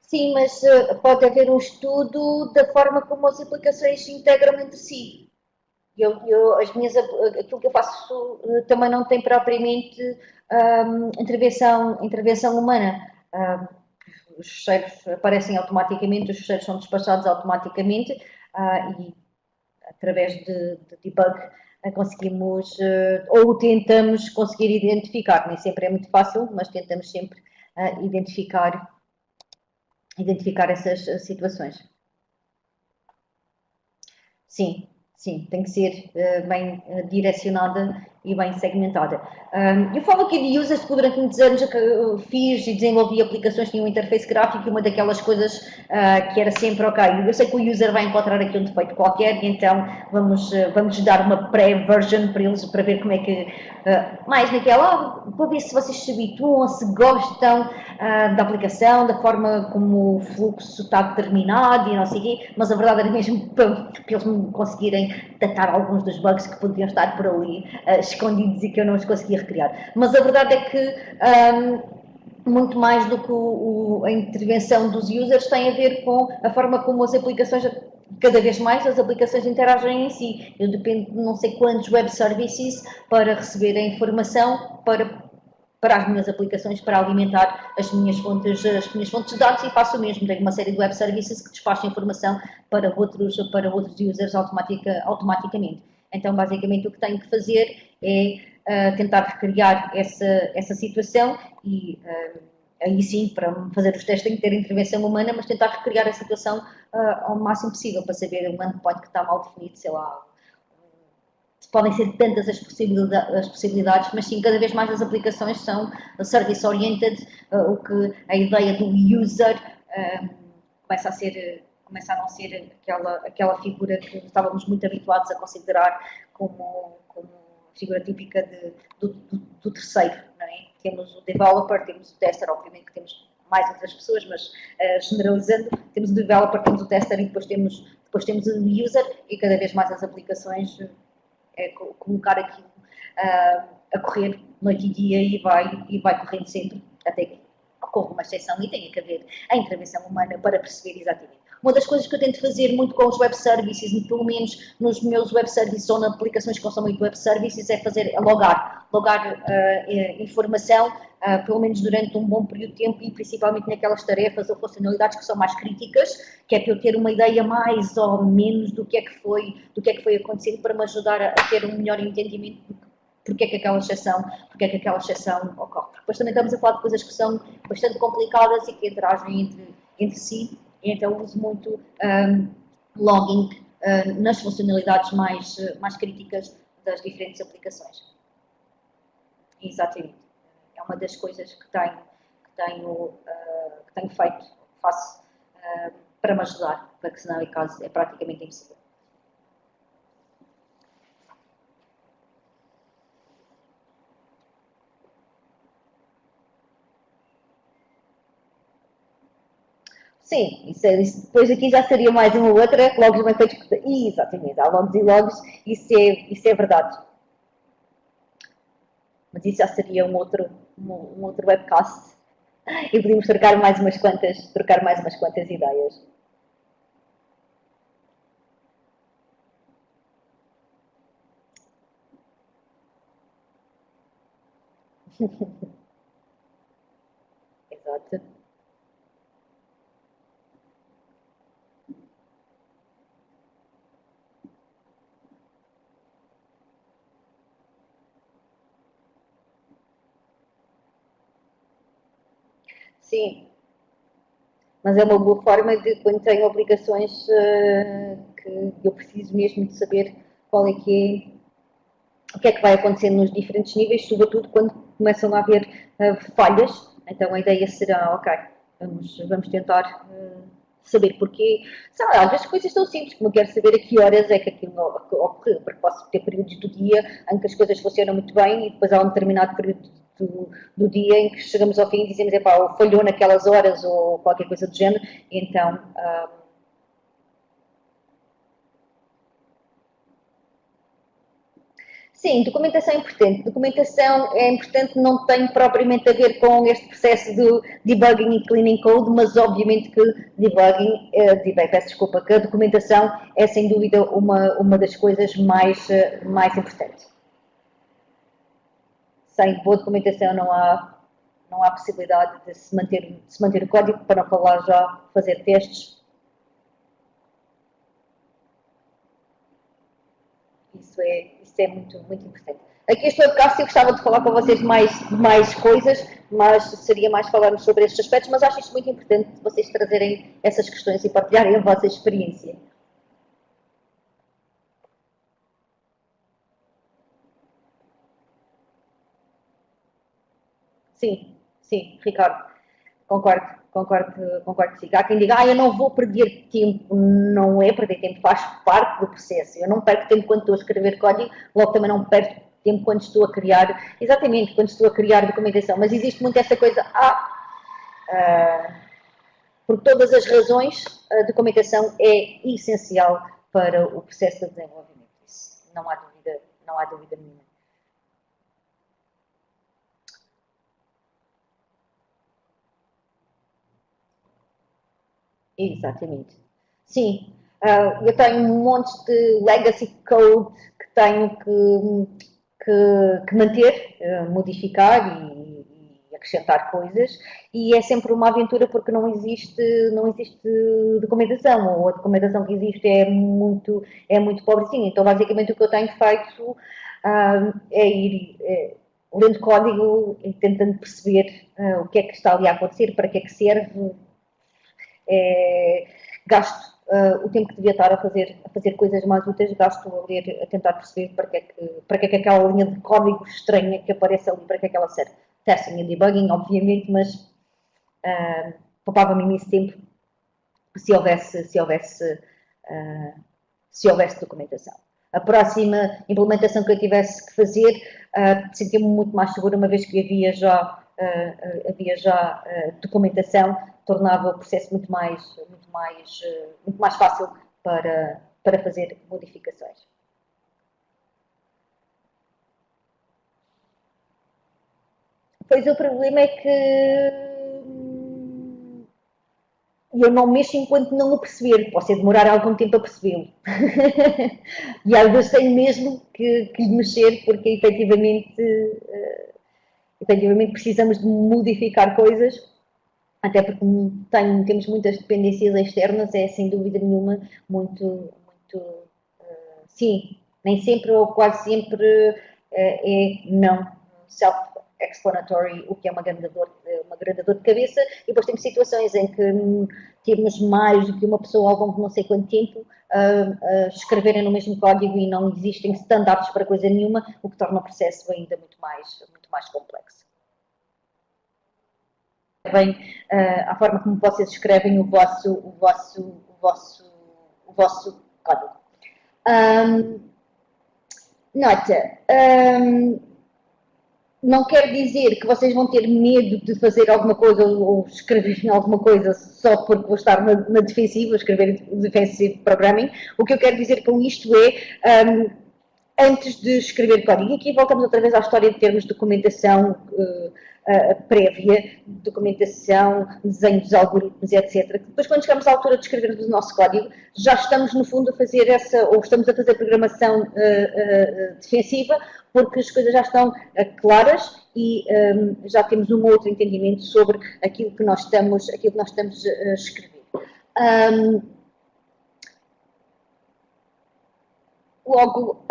Sim, mas pode haver um estudo da forma como as aplicações se integram entre si. Aquilo que eu faço também não tem propriamente intervenção humana. Os fecheiros aparecem automaticamente, os fecheiros são despachados automaticamente e através de debug conseguimos ou tentamos conseguir identificar. Nem sempre é muito fácil, mas tentamos sempre identificar essas situações. Sim, sim, tem que ser bem direcionada e bem segmentada. Eu falo aqui de users porque durante muitos anos fiz e desenvolvi aplicações que tinham um interface gráfico e uma daquelas coisas que era sempre ok. Eu sei que o user vai encontrar aqui um defeito qualquer e então vamos dar uma pré-version para eles para ver como é que mais naquela, para ver se vocês se habituam, se gostam da aplicação, da forma como o fluxo está determinado e não sei o quê, mas a verdade era mesmo para eles me conseguirem datar alguns dos bugs que poderiam estar por ali escondidos e que eu não os conseguia recriar. Mas a verdade é que muito mais do que a intervenção dos users tem a ver com a forma como as aplicações, cada vez mais as aplicações interagem em si. Eu dependo de não sei quantos web services para receber a informação para as minhas aplicações, para alimentar as minhas fontes de dados e faço o mesmo. Tenho uma série de web services que despacham informação para outros users automaticamente. Então, basicamente, o que tenho que fazer é tentar recriar essa situação e aí sim, para fazer os testes tem que ter intervenção humana, mas tentar recriar a situação ao máximo possível para saber um endpoint que está mal definido, sei lá. Podem ser tantas as possibilidades, mas sim, cada vez mais as aplicações são service-oriented, o que a ideia do user começa a não ser aquela figura que estávamos muito habituados a considerar como figura típica do terceiro, não é? Temos o developer, temos o tester, obviamente que temos mais outras pessoas, mas generalizando, temos o developer, temos o tester e depois temos o user e cada vez mais as aplicações colocar aquilo a correr noite e dia e vai correndo sempre, até que ocorra uma exceção e tenha que haver a intervenção humana para perceber exatamente. Uma das coisas que eu tento fazer muito com os web services, e pelo menos nos meus web services ou nas aplicações que consomem muito web services, é logar informação, pelo menos durante um bom período de tempo e principalmente naquelas tarefas ou funcionalidades que são mais críticas, que é para eu ter uma ideia mais ou menos do que é que foi acontecendo para me ajudar a ter um melhor entendimento porque é que aquela exceção ocorre. Depois também estamos a falar de coisas que são bastante complicadas e que interagem entre si, e então uso muito logging nas funcionalidades mais críticas das diferentes aplicações. Exatamente. É uma das coisas que tenho feito, faço para me ajudar, porque senão é praticamente impossível. Sim, isso depois aqui já seria mais uma outra, logs bem feitos. Exatamente, há logs e logs, isso é verdade. Mas isso já seria um outro webcast e podíamos trocar mais umas quantas ideias. Exato. Sim, mas é uma boa forma de, quando tenho obrigações que eu preciso mesmo de saber qual é que é, o que é que vai acontecer nos diferentes níveis, sobretudo quando começam a haver falhas. Então a ideia será, ok, vamos tentar saber porquê. Sei lá, às vezes coisas tão simples, como eu quero saber a que horas é que aquilo ocorreu, porque posso ter períodos do dia em que as coisas funcionam muito bem e depois há um determinado período do dia em que chegamos ao fim e dizemos, epá, falhou naquelas horas ou qualquer coisa do género, e então sim, documentação é importante. Documentação é importante, não tem propriamente a ver com este processo de debugging e cleaning code, mas obviamente que peço desculpa, que a documentação é sem dúvida uma das coisas mais importantes. Sem boa documentação não há possibilidade de se manter o código, para não falar já fazer testes. Isso é muito, muito importante. Aqui este webcast eu gostava de falar com vocês de mais coisas, mas seria mais falarmos sobre estes aspectos, mas acho isto muito importante vocês trazerem essas questões e partilharem a vossa experiência. sim, sim, Ricardo, concordo sim. Há quem diga, eu não vou perder tempo, não é perder tempo, faz parte do processo. Eu não perco tempo quando estou a escrever código, logo também não perco tempo quando estou a criar, exatamente, quando estou a criar documentação, mas existe muito essa coisa, por todas as razões, a documentação é essencial para o processo de desenvolvimento. Isso não há dúvida nenhuma. Exatamente. Sim, eu tenho um monte de legacy code que tenho que manter, modificar e acrescentar coisas, e é sempre uma aventura porque não existe documentação, ou a documentação que existe é muito pobrezinha. Então, basicamente, o que eu tenho feito é ir lendo código e tentando perceber o que é que está ali a acontecer, para que é que serve. Gasto o tempo que devia estar a fazer coisas mais úteis, gasto a ler, a tentar perceber para que é que aquela linha de código estranha que aparece ali, para que é que ela serve. Testing e debugging, obviamente, mas poupava-me imenso tempo se houvesse documentação. A próxima implementação que eu tivesse que fazer, sentia-me muito mais segura, uma vez que havia já documentação, tornava o processo muito mais fácil para fazer modificações. Pois o problema é que eu não mexo enquanto não o perceber, posso demorar algum tempo a percebê-lo. E às vezes tenho mesmo que mexer, porque efetivamente precisamos de modificar coisas, até porque temos muitas dependências externas, é sem dúvida nenhuma sim, nem sempre ou quase sempre é não self-explanatory, o que é uma grande dor de cabeça, e depois temos situações em que temos mais do que uma pessoa ao longo de não sei quanto tempo a escreverem no mesmo código e não existem standards para coisa nenhuma, o que torna o processo ainda muito mais complexo. Bem, a forma como vocês escrevem o vosso código. Nota, não quer dizer que vocês vão ter medo de fazer alguma coisa ou escrever alguma coisa só porque vou estar na defensiva, escrever defensive programming. O que eu quero dizer com isto é, antes de escrever código, e aqui voltamos outra vez à história de termos documentação prévia, documentação, desenho dos algoritmos, etc. Depois, quando chegamos à altura de escrever o nosso código, já estamos, no fundo, a fazer estamos a fazer programação defensiva, porque as coisas já estão claras e já temos um outro entendimento sobre aquilo que nós estamos a escrever. Logo,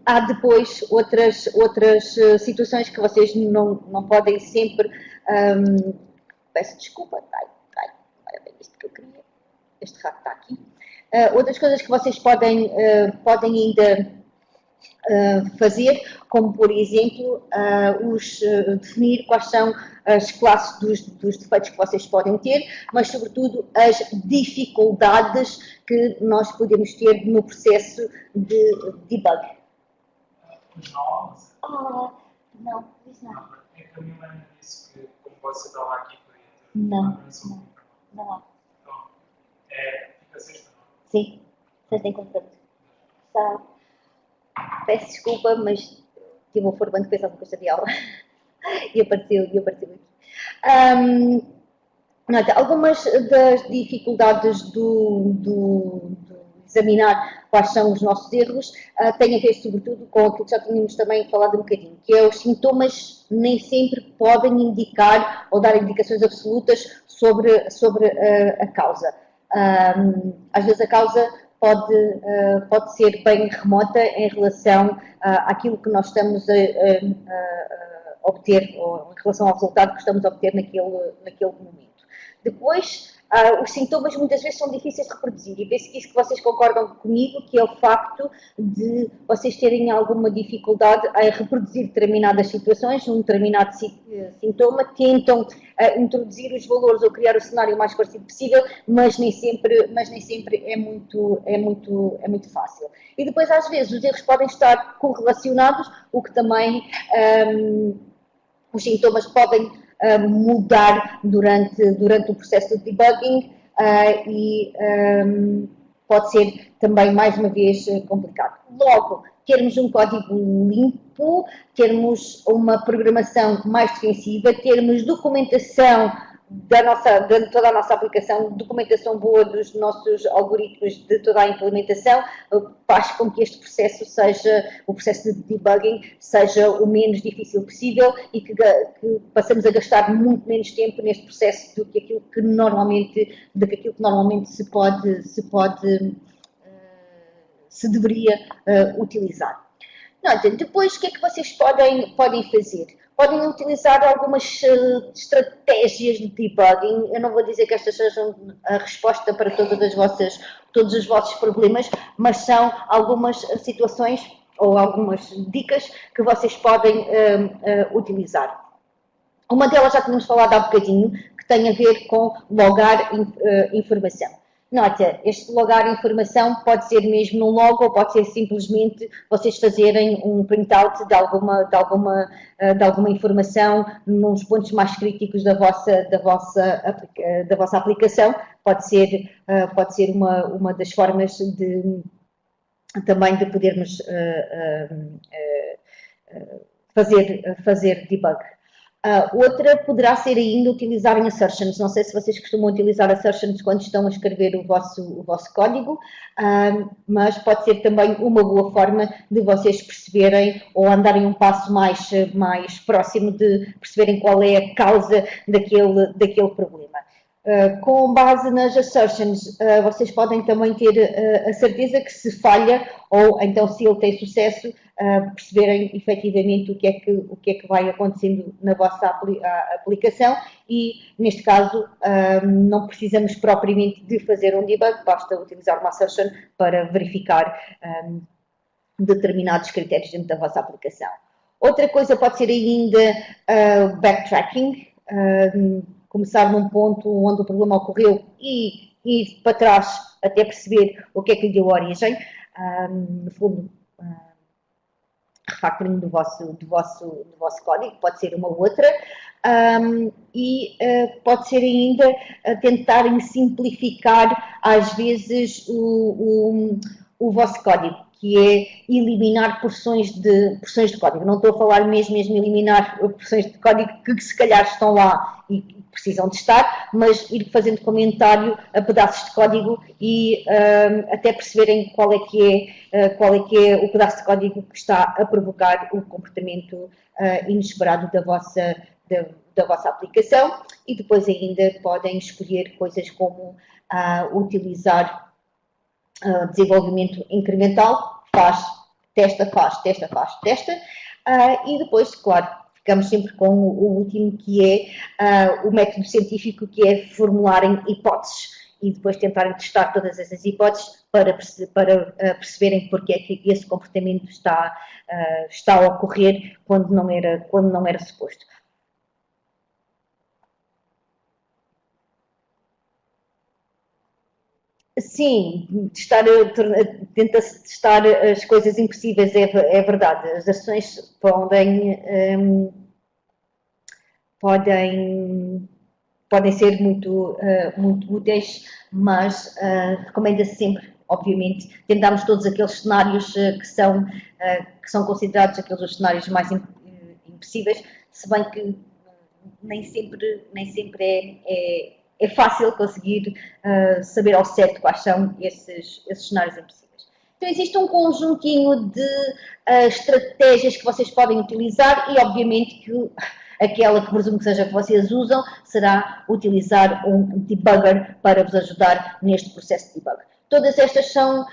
há depois outras situações que vocês não podem sempre... peço desculpa, era bem isto que eu queria. Este rato está aqui. Outras coisas que vocês podem ainda fazer, como por exemplo, definir quais são as classes dos defeitos que vocês podem ter, mas sobretudo as dificuldades que nós podemos ter no processo de debug. Não, isso não. É que a minha mãe disse que, como você estava aqui, não há. Então, fica sexta, não? Sim, sexta em contrato. Peço desculpa, mas tive um formando que fez alguma coisa de aula e apareceu aqui. Algumas das dificuldades do examinar quais são os nossos erros têm a ver sobretudo com aquilo que já tínhamos também falado um bocadinho, que é os sintomas nem sempre podem indicar ou dar indicações absolutas sobre a causa. Às vezes a causa pode ser bem remota em relação àquilo que nós estamos a obter, ou em relação ao resultado que estamos a obter naquele momento. Depois, os sintomas muitas vezes são difíceis de reproduzir e penso que isso que vocês concordam comigo, que é o facto de vocês terem alguma dificuldade a reproduzir determinadas situações, um determinado sintoma, tentam introduzir os valores ou criar o cenário mais parecido possível, mas nem sempre é muito fácil. E depois às vezes os erros podem estar correlacionados, o que também os sintomas podem mudar durante o processo de debugging e pode ser também, mais uma vez, complicado. Logo, termos um código limpo, termos uma programação mais defensiva, termos documentação de toda a nossa aplicação, documentação boa dos nossos algoritmos, de toda a implementação, faz com que este processo o processo de debugging seja o menos difícil possível e que passamos a gastar muito menos tempo neste processo do que aquilo que normalmente se deveria utilizar. Depois, o que é que vocês podem fazer? Podem utilizar algumas estratégias de debugging. Eu não vou dizer que estas sejam a resposta para todos os vossos problemas, mas são algumas situações ou algumas dicas que vocês podem utilizar. Uma delas já tínhamos falado há bocadinho, que tem a ver com logar informação. Nota, este logar informação pode ser mesmo num log ou pode ser simplesmente vocês fazerem um printout de alguma informação nos pontos mais críticos da vossa aplicação. Pode ser uma das formas também de podermos fazer debug. Outra poderá ser ainda utilizarem assertions. Não sei se vocês costumam utilizar assertions quando estão a escrever o vosso código, mas pode ser também uma boa forma de vocês perceberem ou andarem um passo mais próximo de perceberem qual é a causa daquele problema. Com base nas assertions, vocês podem também ter a certeza que se falha ou então se ele tem sucesso, perceberem efetivamente o que é que vai acontecendo na vossa aplicação e, neste caso, não precisamos propriamente de fazer um debug, basta utilizar uma assertion para verificar determinados critérios dentro da vossa aplicação. Outra coisa pode ser ainda backtracking, começar num ponto onde o problema ocorreu e ir para trás até perceber o que é que lhe deu origem, no fundo, refactoring do vosso código, pode ser uma outra, e pode ser ainda tentarem simplificar às vezes o vosso código, que é eliminar porções de código. Não estou a falar mesmo eliminar porções de código que se calhar estão lá e precisam de estar, mas ir fazendo comentário a pedaços de código e até perceberem qual é que é o pedaço de código que está a provocar o comportamento inesperado da vossa aplicação. E depois ainda podem escolher coisas como utilizar desenvolvimento incremental, testa, e depois, claro, ficamos sempre com o último, que é o método científico, que é formularem hipóteses e depois tentarem testar todas essas hipóteses para perceberem porque é que esse comportamento está a ocorrer quando não era suposto. Sim, tenta-se testar as coisas impossíveis, é verdade. As ações podem ser muito úteis, mas recomenda-se sempre, obviamente, tentarmos todos aqueles cenários que são considerados aqueles cenários mais impossíveis, se bem que nem sempre é fácil conseguir saber ao certo quais são esses cenários impossíveis. Então, existe um conjuntinho de estratégias que vocês podem utilizar e, obviamente, que aquela que presumo que seja que vocês usam será utilizar um debugger para vos ajudar neste processo de debug. Todas estas são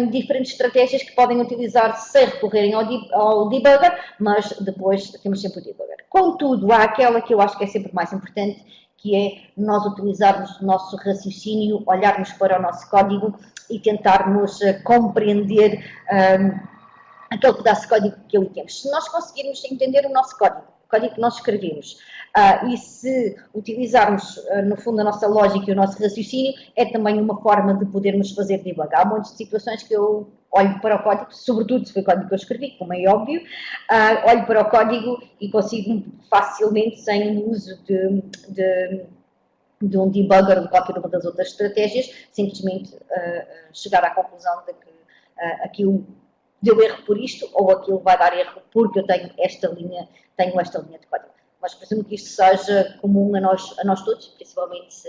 diferentes estratégias que podem utilizar sem recorrerem ao debugger, mas depois temos sempre o debugger. Contudo, há aquela que eu acho que é sempre mais importante, que é nós utilizarmos o nosso raciocínio, olharmos para o nosso código e tentarmos compreender aquele pedaço de código que ali temos. Se nós conseguirmos entender o nosso código, o código que nós escrevemos, e se utilizarmos, no fundo, a nossa lógica e o nosso raciocínio, é também uma forma de podermos fazer debug. Há um monte de situações que eu olho para o código, sobretudo se foi o código que eu escrevi, como é óbvio, olho para o código e consigo facilmente, sem o uso de um debugger ou de qualquer uma das outras estratégias, simplesmente chegar à conclusão de que aquilo deu erro por isto ou aquilo vai dar erro porque eu tenho esta linha de código. Mas presumo que isto seja comum a nós todos, principalmente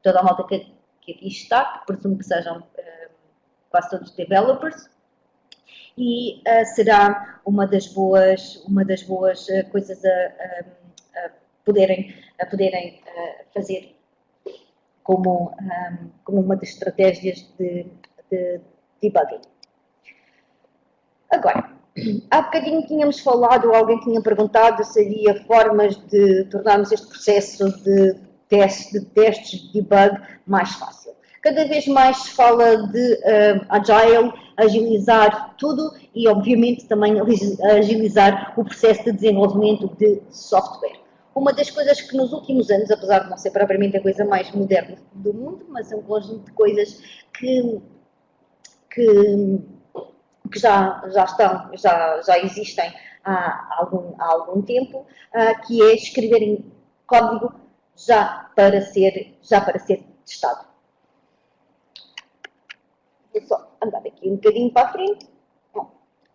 toda a malta que aqui está, que presumo que sejam quase todos developers, e será uma das boas coisas a poderem fazer como uma das estratégias de debugging. Agora, há bocadinho tínhamos falado, alguém tinha perguntado se havia formas de tornarmos este processo de testes de debug mais fácil. Cada vez mais se fala de agile, agilizar tudo e, obviamente, também agilizar o processo de desenvolvimento de software. Uma das coisas que nos últimos anos, apesar de não ser propriamente a coisa mais moderna do mundo, mas é um conjunto de coisas que já existem há algum tempo, que é escreverem código já para ser testado. Vou só andar aqui um bocadinho para a frente. Bom,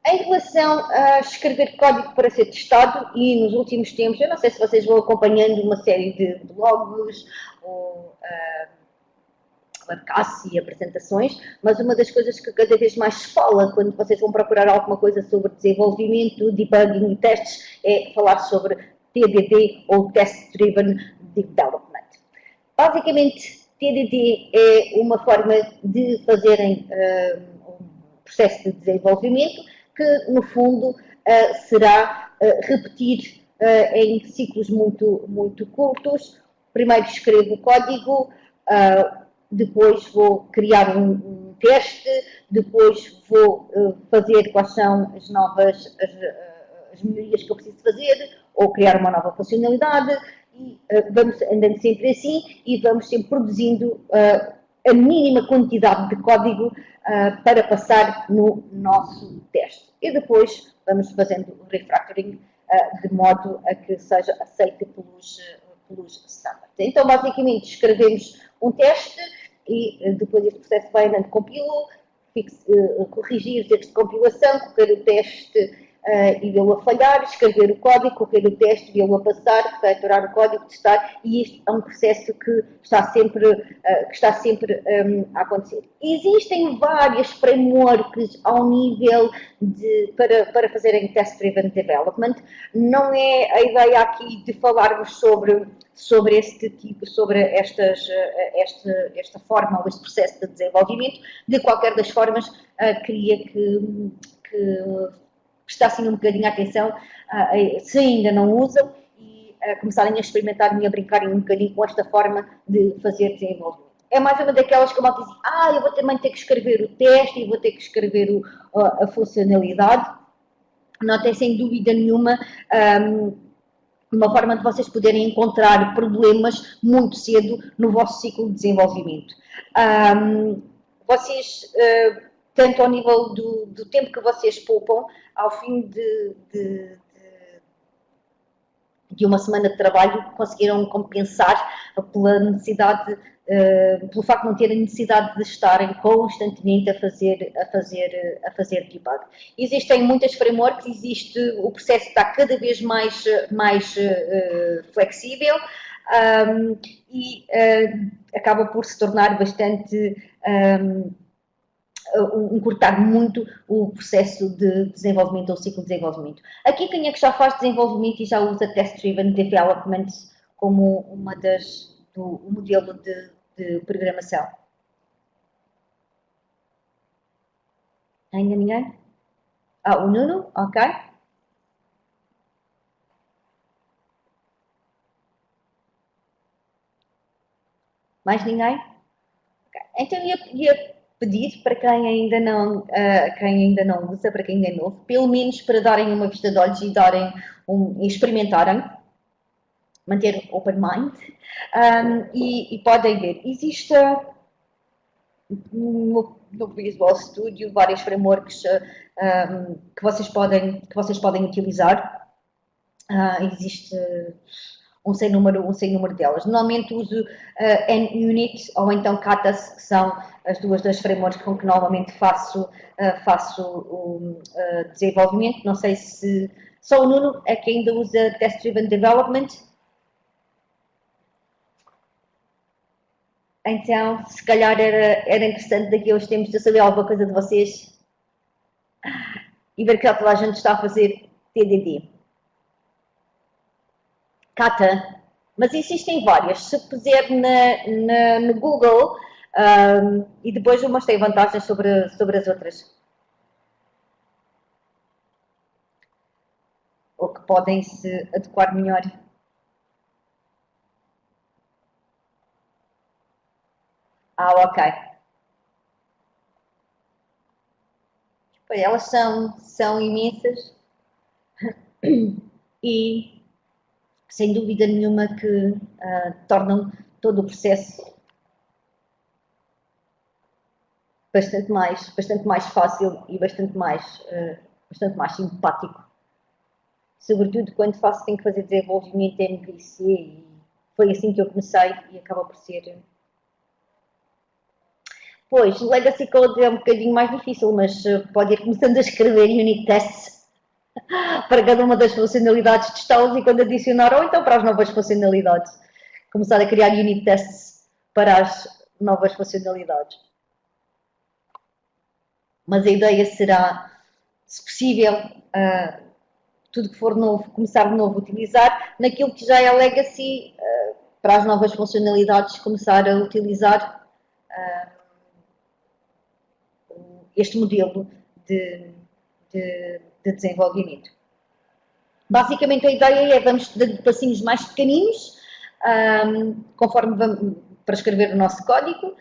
em relação a escrever código para ser testado, e nos últimos tempos, eu não sei se vocês vão acompanhando uma série de blogs ou webcasts e apresentações, mas uma das coisas que cada vez mais se fala quando vocês vão procurar alguma coisa sobre desenvolvimento, debugging e testes é falar sobre TDD ou Test Driven Development. Basicamente, TDD é uma forma de fazerem um processo de desenvolvimento que, no fundo, será repetir em ciclos muito curtos. Primeiro escrevo o código, depois vou criar um teste, depois vou fazer quais são as novas as melhorias que eu preciso fazer, ou criar uma nova funcionalidade, e vamos andando sempre assim e vamos sempre produzindo a mínima quantidade de código para passar no nosso teste. E depois vamos fazendo o refactoring de modo a que seja aceito pelos standards. Então, basicamente, escrevemos um teste e depois este processo vai andando, compilo, corrigir os erros de compilação, correr o teste e vê-lo a falhar, escrever o código, correr o teste, vê-lo a passar, refatorar o código, testar, e isto é um processo que está sempre a acontecer. Existem várias frameworks ao nível para fazerem test-driven development. Não é a ideia aqui de falarmos sobre esta forma ou este processo de desenvolvimento. De qualquer das formas, queria que prestassem um bocadinho a atenção, se ainda não usam, e começarem a experimentar e a brincarem um bocadinho com esta forma de fazer desenvolvimento. É mais uma daquelas que a malta diz, eu vou também ter que escrever o teste e vou ter que escrever a funcionalidade. Não tem, sem dúvida nenhuma, uma forma de vocês poderem encontrar problemas muito cedo no vosso ciclo de desenvolvimento. Vocês, tanto ao nível do tempo que vocês poupam, ao fim de uma semana de trabalho, conseguiram compensar pela necessidade, pelo facto de não terem necessidade de estarem constantemente a fazer debug. Existem muitas frameworks, o processo está cada vez mais flexível e acaba por se tornar bastante encurtar muito o processo de desenvolvimento ou ciclo de desenvolvimento. Aqui quem é que já faz desenvolvimento e já usa Test-Driven Development como o modelo de programação? Ainda ninguém? O Nuno? Ok. Mais ninguém? Okay. Então ia pedir para quem ainda não usa, para quem é novo, pelo menos para darem uma vista de olhos e experimentarem, manter open mind, e podem ver. Existe no Visual Studio vários frameworks que vocês podem utilizar. Existe um sem número delas. Normalmente uso NUnit ou então Katas, que são as das frameworks com que normalmente faço o desenvolvimento. Não sei se só o Nuno é que ainda usa Test Driven Development. Então, se calhar era interessante daqui a uns tempos eu saber alguma coisa de vocês e ver que toda a gente está a fazer TDD. Kata, mas existem várias. Se puser no Google, e depois eu mostrei vantagens sobre as outras. Ou que podem se adequar melhor. Ok. Elas são imensas e sem dúvida nenhuma que tornam todo o processo bastante mais fácil e bastante mais simpático. Sobretudo quando tenho que fazer desenvolvimento em MVC, e foi assim que eu comecei e acaba por ser. Pois, o Legacy Code é um bocadinho mais difícil, mas pode ir começando a escrever unit tests para cada uma das funcionalidades testadas e quando adicionar, ou então para as novas funcionalidades. Começar a criar unit tests para as novas funcionalidades. Mas a ideia será, se possível, tudo que for novo, começar de novo a utilizar, naquilo que já é Legacy, para as novas funcionalidades, começar a utilizar este modelo de desenvolvimento. Basicamente a ideia é vamos dando passinhos mais pequeninos, conforme vamos para escrever o nosso código,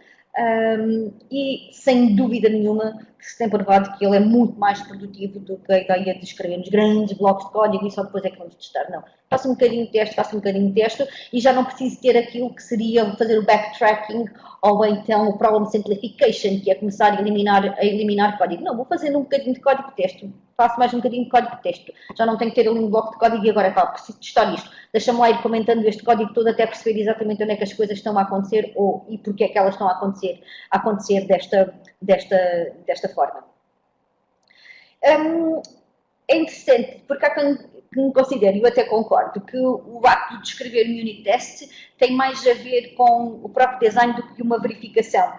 e sem dúvida nenhuma que se tem provado que ele é muito mais produtivo do que a ideia de escrevermos grandes blocos de código e só depois é que vamos testar. Não, faço um bocadinho de teste e já não preciso ter aquilo que seria fazer o backtracking ou então o problem simplification, que é começar a eliminar código. Não, vou fazer um bocadinho de código de teste, faço mais um bocadinho de código de teste, já não tenho que ter um bloco de código e agora preciso testar isto. Deixa-me lá ir comentando este código todo até perceber exatamente onde é que as coisas estão a acontecer e porque é que elas estão a acontecer desta forma. É interessante, porque há quem considere, e eu até concordo, que o acto de escrever um unit test tem mais a ver com o próprio design do que uma verificação.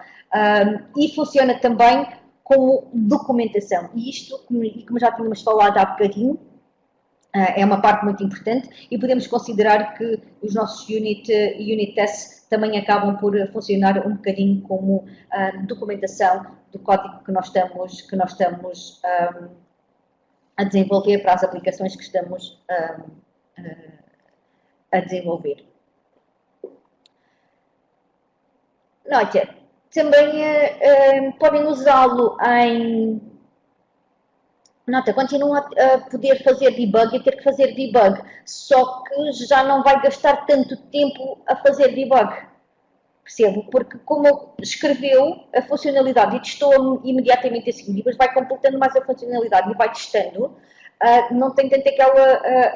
E funciona também como documentação. E isto, como já tínhamos falado há bocadinho, é uma parte muito importante e podemos considerar que os nossos unit tests também acabam por funcionar um bocadinho como documentação do código que nós estamos a desenvolver para as aplicações que estamos a desenvolver. Nota, também podem usá-lo em... Nota, continuam a poder fazer debug e ter que fazer debug, só que já não vai gastar tanto tempo a fazer debug. Percebo? Porque como escreveu a funcionalidade e testou imediatamente a seguir, depois vai completando mais a funcionalidade e vai testando, não tem tanto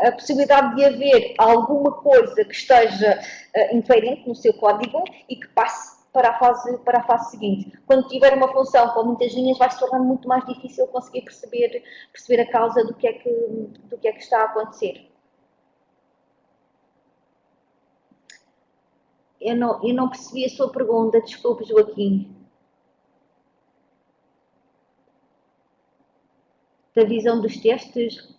a possibilidade de haver alguma coisa que esteja incoerente no seu código e que passe para a fase seguinte. Quando tiver uma função com muitas linhas, vai se tornar muito mais difícil conseguir perceber a causa do que é que está a acontecer. Eu não percebi a sua pergunta, desculpe, Joaquim. Da visão dos testes?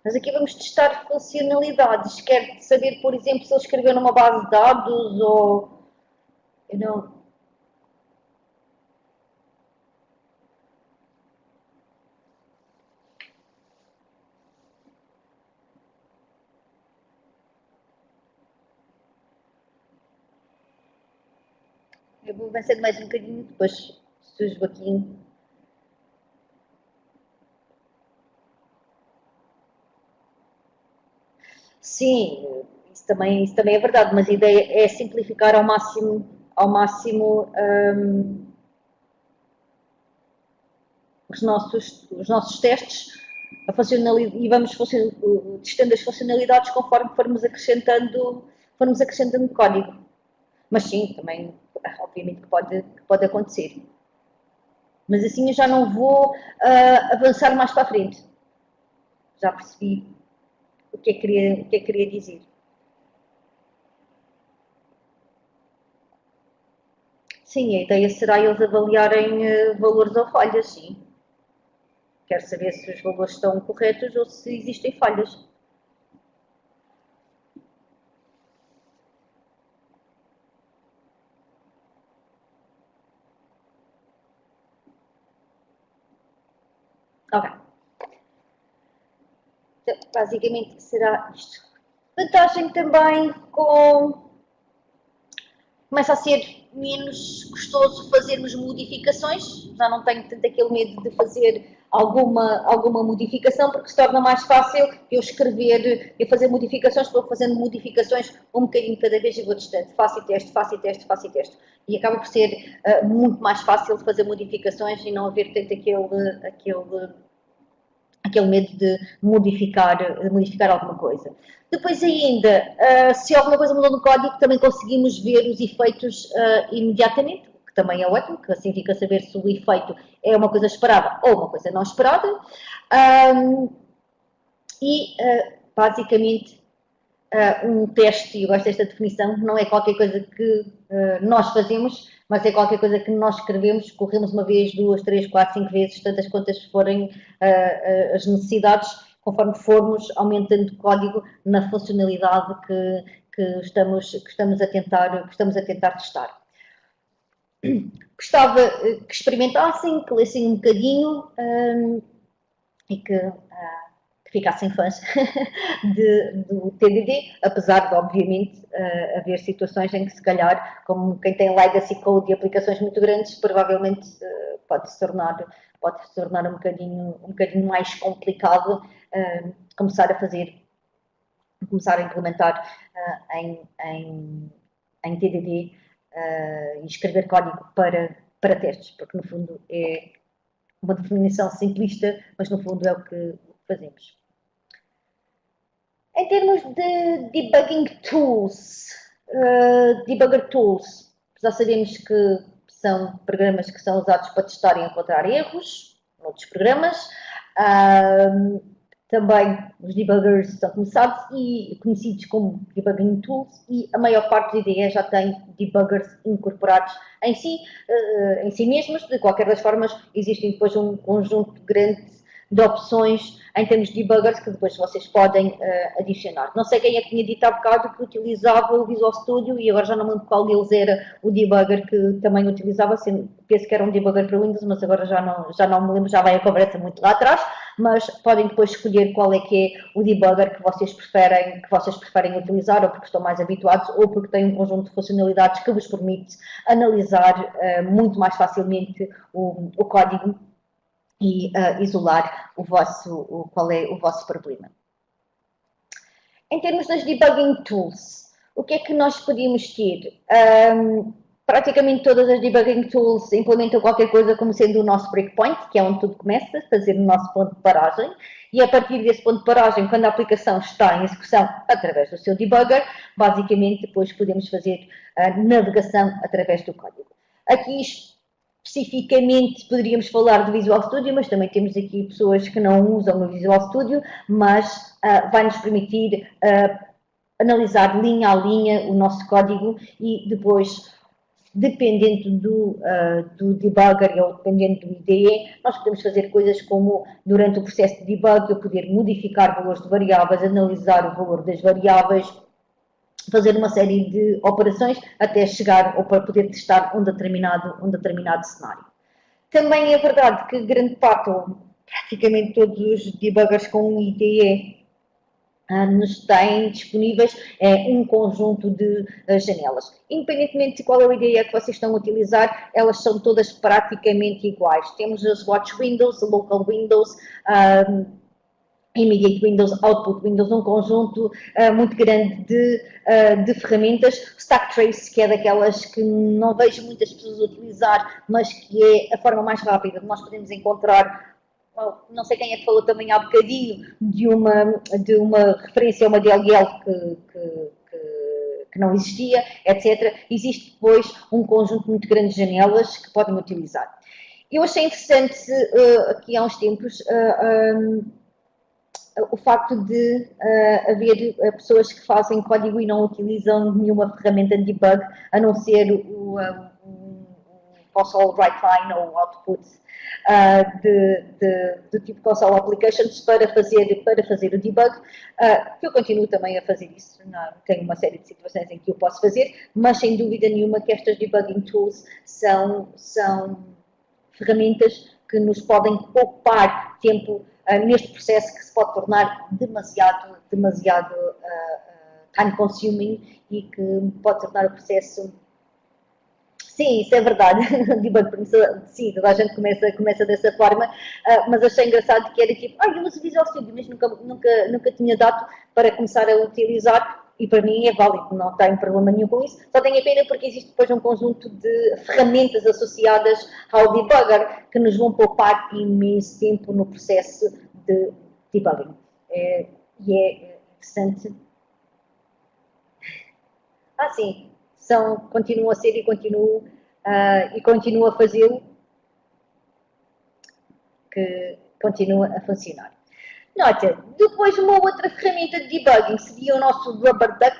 Mas aqui vamos testar funcionalidades. Quer saber, por exemplo, se ele escreveu numa base de dados ou... Eu não... Eu vou avançando mais um bocadinho, depois se o Joaquim... Sim, isso também é verdade, mas a ideia é simplificar ao máximo os nossos testes e vamos testando as funcionalidades conforme formos acrescentando código. Mas sim, também, obviamente que pode acontecer. Mas assim eu já não vou avançar mais para a frente. Já percebi o que é que queria dizer. Sim, a ideia será eles avaliarem valores ou falhas, sim. Quero saber se os valores estão corretos ou se existem falhas. Ok. Então, basicamente será isto. Vantagem também começa a ser menos custoso fazermos modificações, já não tenho tanto aquele medo de fazer alguma modificação, porque se torna mais fácil eu fazer modificações, vou fazendo modificações um bocadinho cada vez e vou testando, faço e teste, faço e teste, faço e teste. E acaba por ser muito mais fácil de fazer modificações e não haver tanto aquele medo de modificar alguma coisa. Depois ainda, se alguma coisa mudou no código, também conseguimos ver os efeitos imediatamente, o que também é ótimo, que assim fica a saber se o efeito é uma coisa esperada ou uma coisa não esperada. Basicamente, um teste, e eu gosto desta definição, não é qualquer coisa que nós fazemos, mas é qualquer coisa que nós escrevemos, corremos uma vez, duas, três, quatro, cinco vezes, tantas quantas forem as necessidades, conforme formos aumentando o código na funcionalidade que estamos a tentar testar. Gostava que experimentassem, que lessem um bocadinho e que ficassem fãs do TDD, apesar de, obviamente, haver situações em que, se calhar, como quem tem legacy code e aplicações muito grandes, provavelmente pode se tornar um bocadinho mais complicado começar a implementar em TDD e escrever código para testes, porque, no fundo, é uma definição simplista, mas, no fundo, é o que fazemos. Em termos de debugging tools, debugger tools, já sabemos que são programas que são usados para testar e encontrar erros noutros programas. Também os debuggers são conhecidos como debugging tools e a maior parte das IDEs já tem debuggers incorporados em si mesmos. De qualquer das formas, existem depois um conjunto grande de opções em termos de debuggers que depois vocês podem adicionar. Não sei quem é que tinha dito há bocado que utilizava o Visual Studio e agora já não me lembro qual deles era o debugger que também utilizava, penso que era um debugger para Windows, mas agora já não me lembro, já vai a conversa muito lá atrás, mas podem depois escolher qual é que é o debugger que vocês preferem utilizar, ou porque estão mais habituados, ou porque tem um conjunto de funcionalidades que vos permite analisar muito mais facilmente o código e isolar qual é o vosso problema. Em termos das debugging tools, o que é que nós podíamos ter? Praticamente todas as debugging tools implementam qualquer coisa como sendo o nosso breakpoint, que é onde tudo começa, fazer o nosso ponto de paragem, e a partir desse ponto de paragem, quando a aplicação está em execução através do seu debugger, basicamente depois podemos fazer a navegação através do código. Aqui especificamente poderíamos falar do Visual Studio, mas também temos aqui pessoas que não usam o Visual Studio, mas vai-nos permitir analisar linha a linha o nosso código e depois, dependendo do debugger ou dependendo do IDE, nós podemos fazer coisas como, durante o processo de debug, eu poder modificar valores de variáveis, analisar o valor das variáveis, fazer uma série de operações até chegar ou para poder testar um determinado cenário. Também é verdade que grande parte, ou praticamente todos os debuggers com IDE nos têm disponíveis um conjunto de janelas. Independentemente de qual é a ideia que vocês estão a utilizar, elas são todas praticamente iguais. Temos as Watch Windows, Local Windows, Immediate Windows, Output Windows, um conjunto muito grande de ferramentas. Stack Trace, que é daquelas que não vejo muitas pessoas utilizar, mas que é a forma mais rápida que nós podemos encontrar. Não sei quem é que falou também há bocadinho de uma referência a uma DLL que não existia, etc. Existe depois um conjunto muito grande de janelas que podem utilizar. Eu achei interessante aqui há uns tempos o facto de haver pessoas que fazem código e não utilizam nenhuma ferramenta de debug, a não ser o console write-line ou output do tipo console applications para fazer o debug, que eu continuo também a fazer isso. Tenho uma série de situações em que eu posso fazer, mas sem dúvida nenhuma que estas debugging tools são ferramentas que nos podem poupar tempo neste processo que se pode tornar demasiado time consuming e que pode tornar o processo. Sim, isso é verdade. Sim, toda a gente começa dessa forma, mas achei engraçado que era tipo, eu uso Visual Studio, mas nunca tinha dado para começar a utilizar, e para mim é válido, não tenho problema nenhum com isso, só tenho a pena porque existe depois um conjunto de ferramentas associadas ao debugger que nos vão poupar imenso tempo no processo de debugging. E é interessante. Sim. Continuam a ser e continuo a fazê-lo, que continua a funcionar. Nota, depois uma outra ferramenta de debugging seria o nosso Rubber Duck.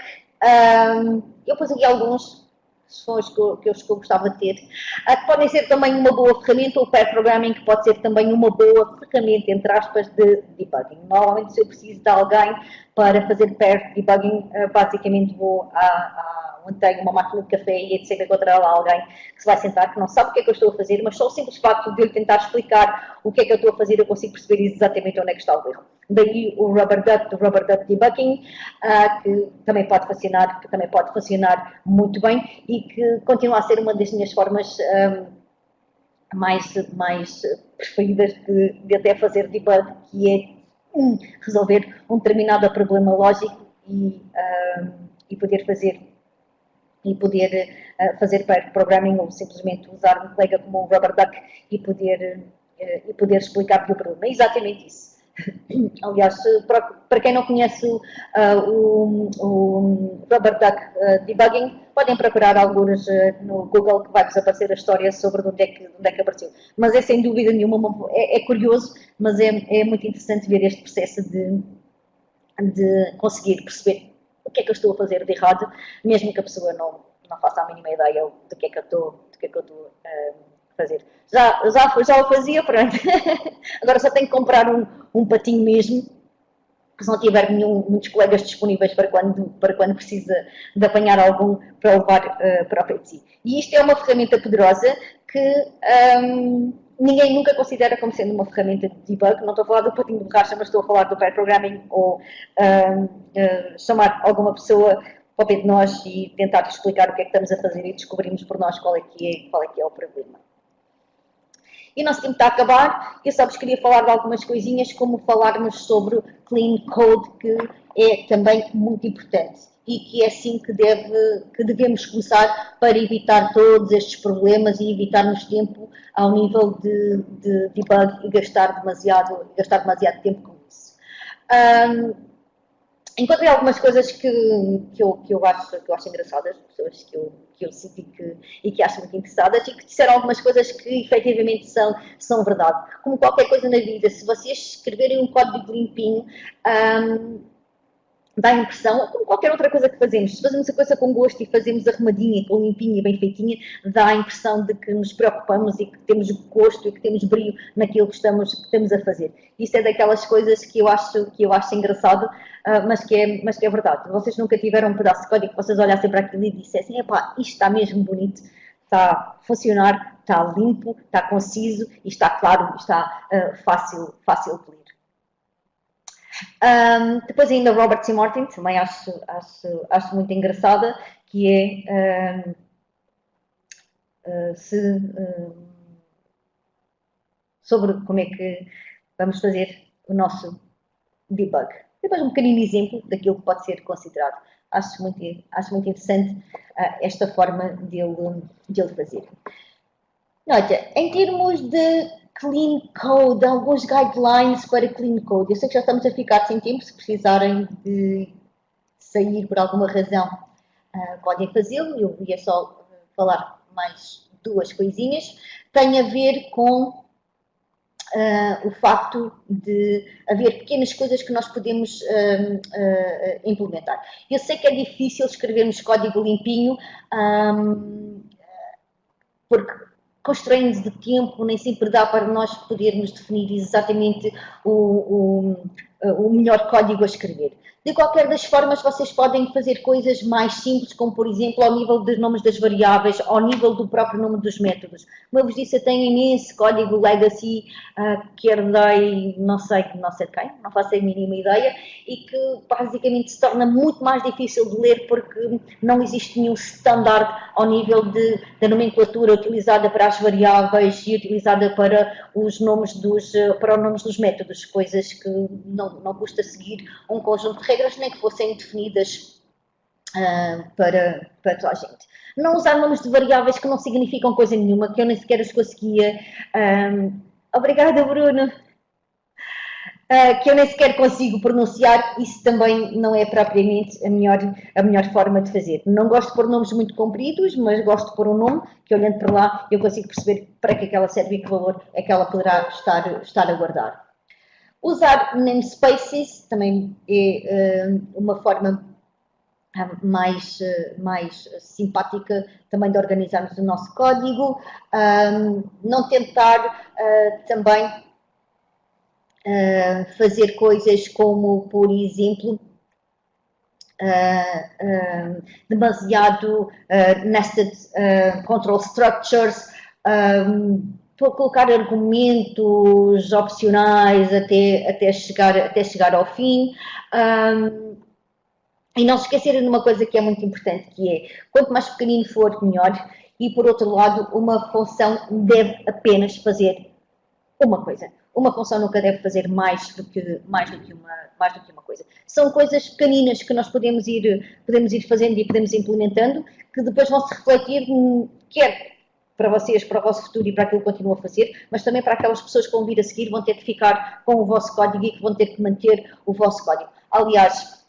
Eu pus aqui alguns, são os que eu gostava de ter, que podem ser também uma boa ferramenta, o pair programming, que pode ser também uma boa ferramenta, entre aspas, de debugging. Normalmente, se eu preciso de alguém para fazer pair debugging, basicamente vou onde tenho uma máquina de café e etc. encontrar lá alguém que se vai sentar, que não sabe o que é que eu estou a fazer, mas só o simples facto de eu tentar explicar o que é que eu estou a fazer, eu consigo perceber exatamente onde é que está o erro. Daí o Rubber Duck Debugging, que também pode funcionar muito bem e que continua a ser uma das minhas formas mais preferidas de até fazer debug, que é resolver um determinado problema lógico e poder fazer pair programming ou simplesmente usar um colega como um Rubber Duck e poder explicar-lhe o problema. É exatamente isso. Aliás, para quem não conhece o Rubber Duck Debugging, podem procurar alguns no Google que vai-vos aparecer a história sobre de onde é que apareceu. Mas é sem dúvida nenhuma, é curioso, mas é muito interessante ver este processo de conseguir perceber o que é que eu estou a fazer de errado, mesmo que a pessoa não faça a mínima ideia do que é que eu estou a fazer. Já o fazia, pronto. Agora só tenho que comprar um patinho mesmo, se não tiver muitos colegas disponíveis para quando precisa de apanhar algum para levar para o pé de si. E isto é uma ferramenta poderosa que ninguém nunca considera como sendo uma ferramenta de debug. Não estou a falar do patinho de borracha, mas estou a falar do pair programming ou chamar alguma pessoa para o pé de nós e tentar explicar o que é que estamos a fazer e descobrirmos por nós qual é que é o problema. E o nosso tempo está a acabar. Eu só vos queria falar de algumas coisinhas, como falarmos sobre o Clean Code, que é também muito importante e que é assim que devemos começar para evitar todos estes problemas e evitarmos tempo ao nível de debug e gastar demasiado tempo com isso. Encontrei algumas coisas que eu acho engraçadas, pessoas que eu sinto e que acho muito interessadas e que disseram algumas coisas que efetivamente são verdade. Como qualquer coisa na vida, se vocês escreverem um código limpinho, dá a impressão, como qualquer outra coisa que fazemos, se fazemos a coisa com gosto e fazemos arrumadinha, com limpinha e bem feitinha, dá a impressão de que nos preocupamos e que temos gosto e que temos brilho naquilo que estamos a fazer. Isto é daquelas coisas que eu acho engraçado, mas que é verdade. Vocês nunca tiveram um pedaço de código que vocês olhassem para aquilo e dissessem, epá, isto está mesmo bonito, está a funcionar, está limpo, está conciso e está claro, está fácil de ler. Depois ainda Robert C. Martin, também acho muito engraçada, que é sobre como é que vamos fazer o nosso debug. Depois um pequenino exemplo daquilo que pode ser considerado. Acho muito interessante esta forma de ele fazer. Olha, em termos de clean code, alguns guidelines para clean code. Eu sei que já estamos a ficar sem tempo, se precisarem de sair por alguma razão, podem fazê-lo. Eu ia só falar mais duas coisinhas. Tem a ver com o facto de haver pequenas coisas que nós podemos implementar. Eu sei que é difícil escrevermos código limpinho, porque constraints de tempo, nem sempre dá para nós podermos definir exatamente o melhor código a escrever. De qualquer das formas, vocês podem fazer coisas mais simples, como por exemplo ao nível dos nomes das variáveis, ao nível do próprio nome dos métodos. Como eu vos disse, eu tenho imenso código legacy que herdei, não sei de quem, não faço a mínima ideia, e que basicamente se torna muito mais difícil de ler porque não existe nenhum standard ao nível da nomenclatura utilizada para as variáveis e utilizada para os nomes dos métodos, coisas que não custa seguir um conjunto de regras, nem que fossem definidas para toda a gente. Não usar nomes de variáveis que não significam coisa nenhuma, que eu nem sequer os conseguia. Obrigada, Bruno. Que eu nem sequer consigo pronunciar, isso também não é propriamente a melhor forma de fazer. Não gosto de pôr nomes muito compridos, mas gosto de pôr um nome que, olhando para lá, eu consigo perceber para que ela serve e que valor é que ela poderá estar a guardar. Usar namespaces também é uma forma mais simpática também de organizarmos o nosso código. Não tentar também fazer coisas como, por exemplo, demasiado nested control structures, colocar argumentos opcionais até chegar ao fim. E não se esquecerem de uma coisa que é muito importante, que é, quanto mais pequenino for, melhor. E, por outro lado, uma função deve apenas fazer uma coisa. Uma função nunca deve fazer mais do que uma coisa. São coisas pequeninas que nós podemos ir fazendo e podemos implementando, que depois vão se refletir, quer para vocês, para o vosso futuro e para aquilo que continuam a fazer, mas também para aquelas pessoas que vão vir a seguir, vão ter que ficar com o vosso código e que vão ter que manter o vosso código. Aliás,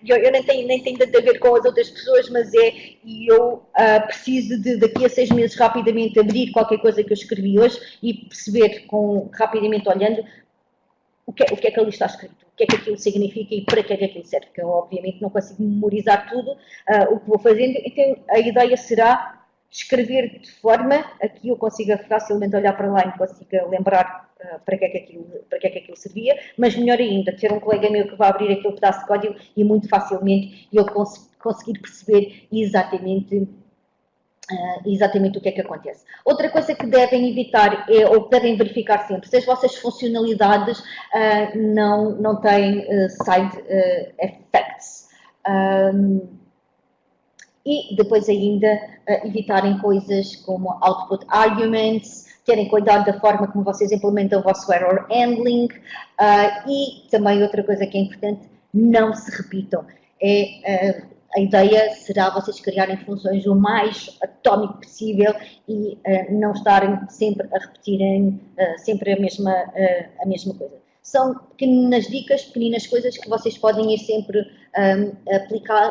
eu nem tenho tanto a ver com as outras pessoas, mas eu preciso daqui a 6 meses rapidamente abrir qualquer coisa que eu escrevi hoje e perceber, rapidamente olhando, o que é que ali está escrito, o que é que aquilo significa e para que é que aquilo serve, porque eu obviamente não consigo memorizar tudo o que vou fazendo, então a ideia será escrever de forma a que eu consiga facilmente olhar para lá e consiga lembrar para que é que aquilo servia, mas melhor ainda, ter um colega meu que vai abrir aquele pedaço de código e muito facilmente eu conseguir perceber exatamente o que é que acontece. Outra coisa que devem evitar ou que devem verificar sempre, se as vossas funcionalidades não têm side effects. E depois ainda evitarem coisas como output arguments, terem cuidado da forma como vocês implementam o vosso error handling e também outra coisa que é importante, não se repitam. A ideia será vocês criarem funções o mais atómico possível e não estarem sempre a repetirem sempre a mesma coisa. São pequenas dicas, pequenas coisas que vocês podem ir sempre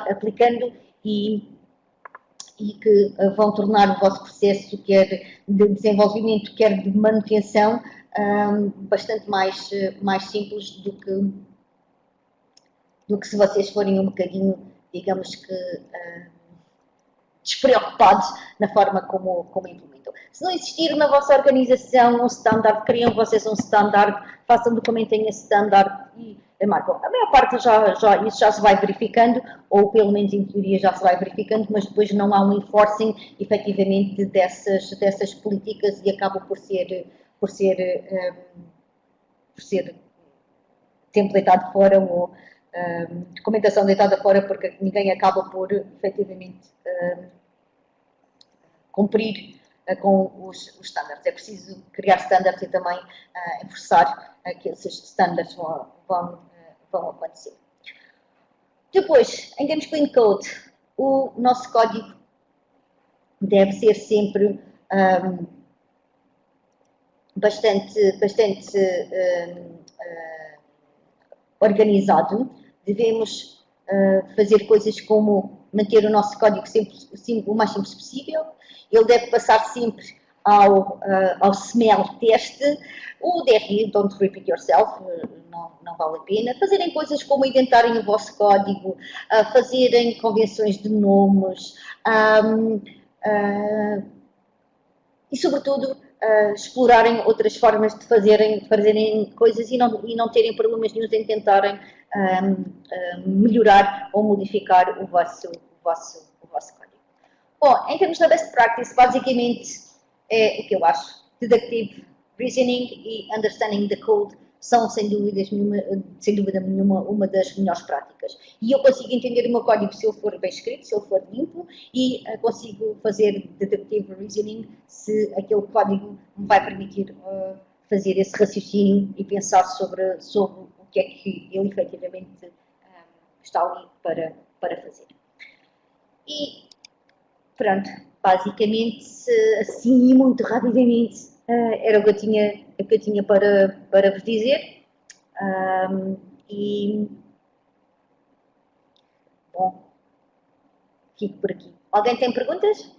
aplicando e que vão tornar o vosso processo, quer de desenvolvimento, quer de manutenção, bastante mais simples do do que se vocês forem um bocadinho, digamos que, despreocupados na forma como implementam. Se não existir na vossa organização um standard, criam vocês um standard, façam, documentem esse standard e marcam. A maior parte isso já se vai verificando, ou pelo menos em teoria já se vai verificando, mas depois não há um enforcing efetivamente dessas políticas e acaba por ser tempo deitado fora ou documentação deitada fora, porque ninguém acaba por efetivamente cumprir com os standards. É preciso criar standards e também enforçar que esses standards vão acontecer. Depois, em termos de clean code, o nosso código deve ser sempre bastante organizado. Devemos fazer coisas como manter o nosso código sempre o mais simples possível. Ele deve passar sempre ao smell test. O DRI, don't repeat yourself, não vale a pena. Fazerem coisas como inventarem o vosso código, fazerem convenções de nomes e, sobretudo, explorarem outras formas de fazerem coisas e não terem problemas nenhum em tentarem melhorar ou modificar o vosso código. Bom, em termos da best practice, basicamente é o que eu acho. Deductive reasoning e understanding the code são, sem dúvida nenhuma, uma das melhores práticas. E eu consigo entender o meu código se ele for bem escrito, se ele for limpo, e consigo fazer deductive reasoning se aquele código me vai permitir fazer esse raciocínio e pensar sobre o que é que ele efetivamente está ali para fazer. E pronto, basicamente, assim, muito rapidamente, era o que eu tinha para vos dizer. E, bom, fico por aqui. Alguém tem perguntas?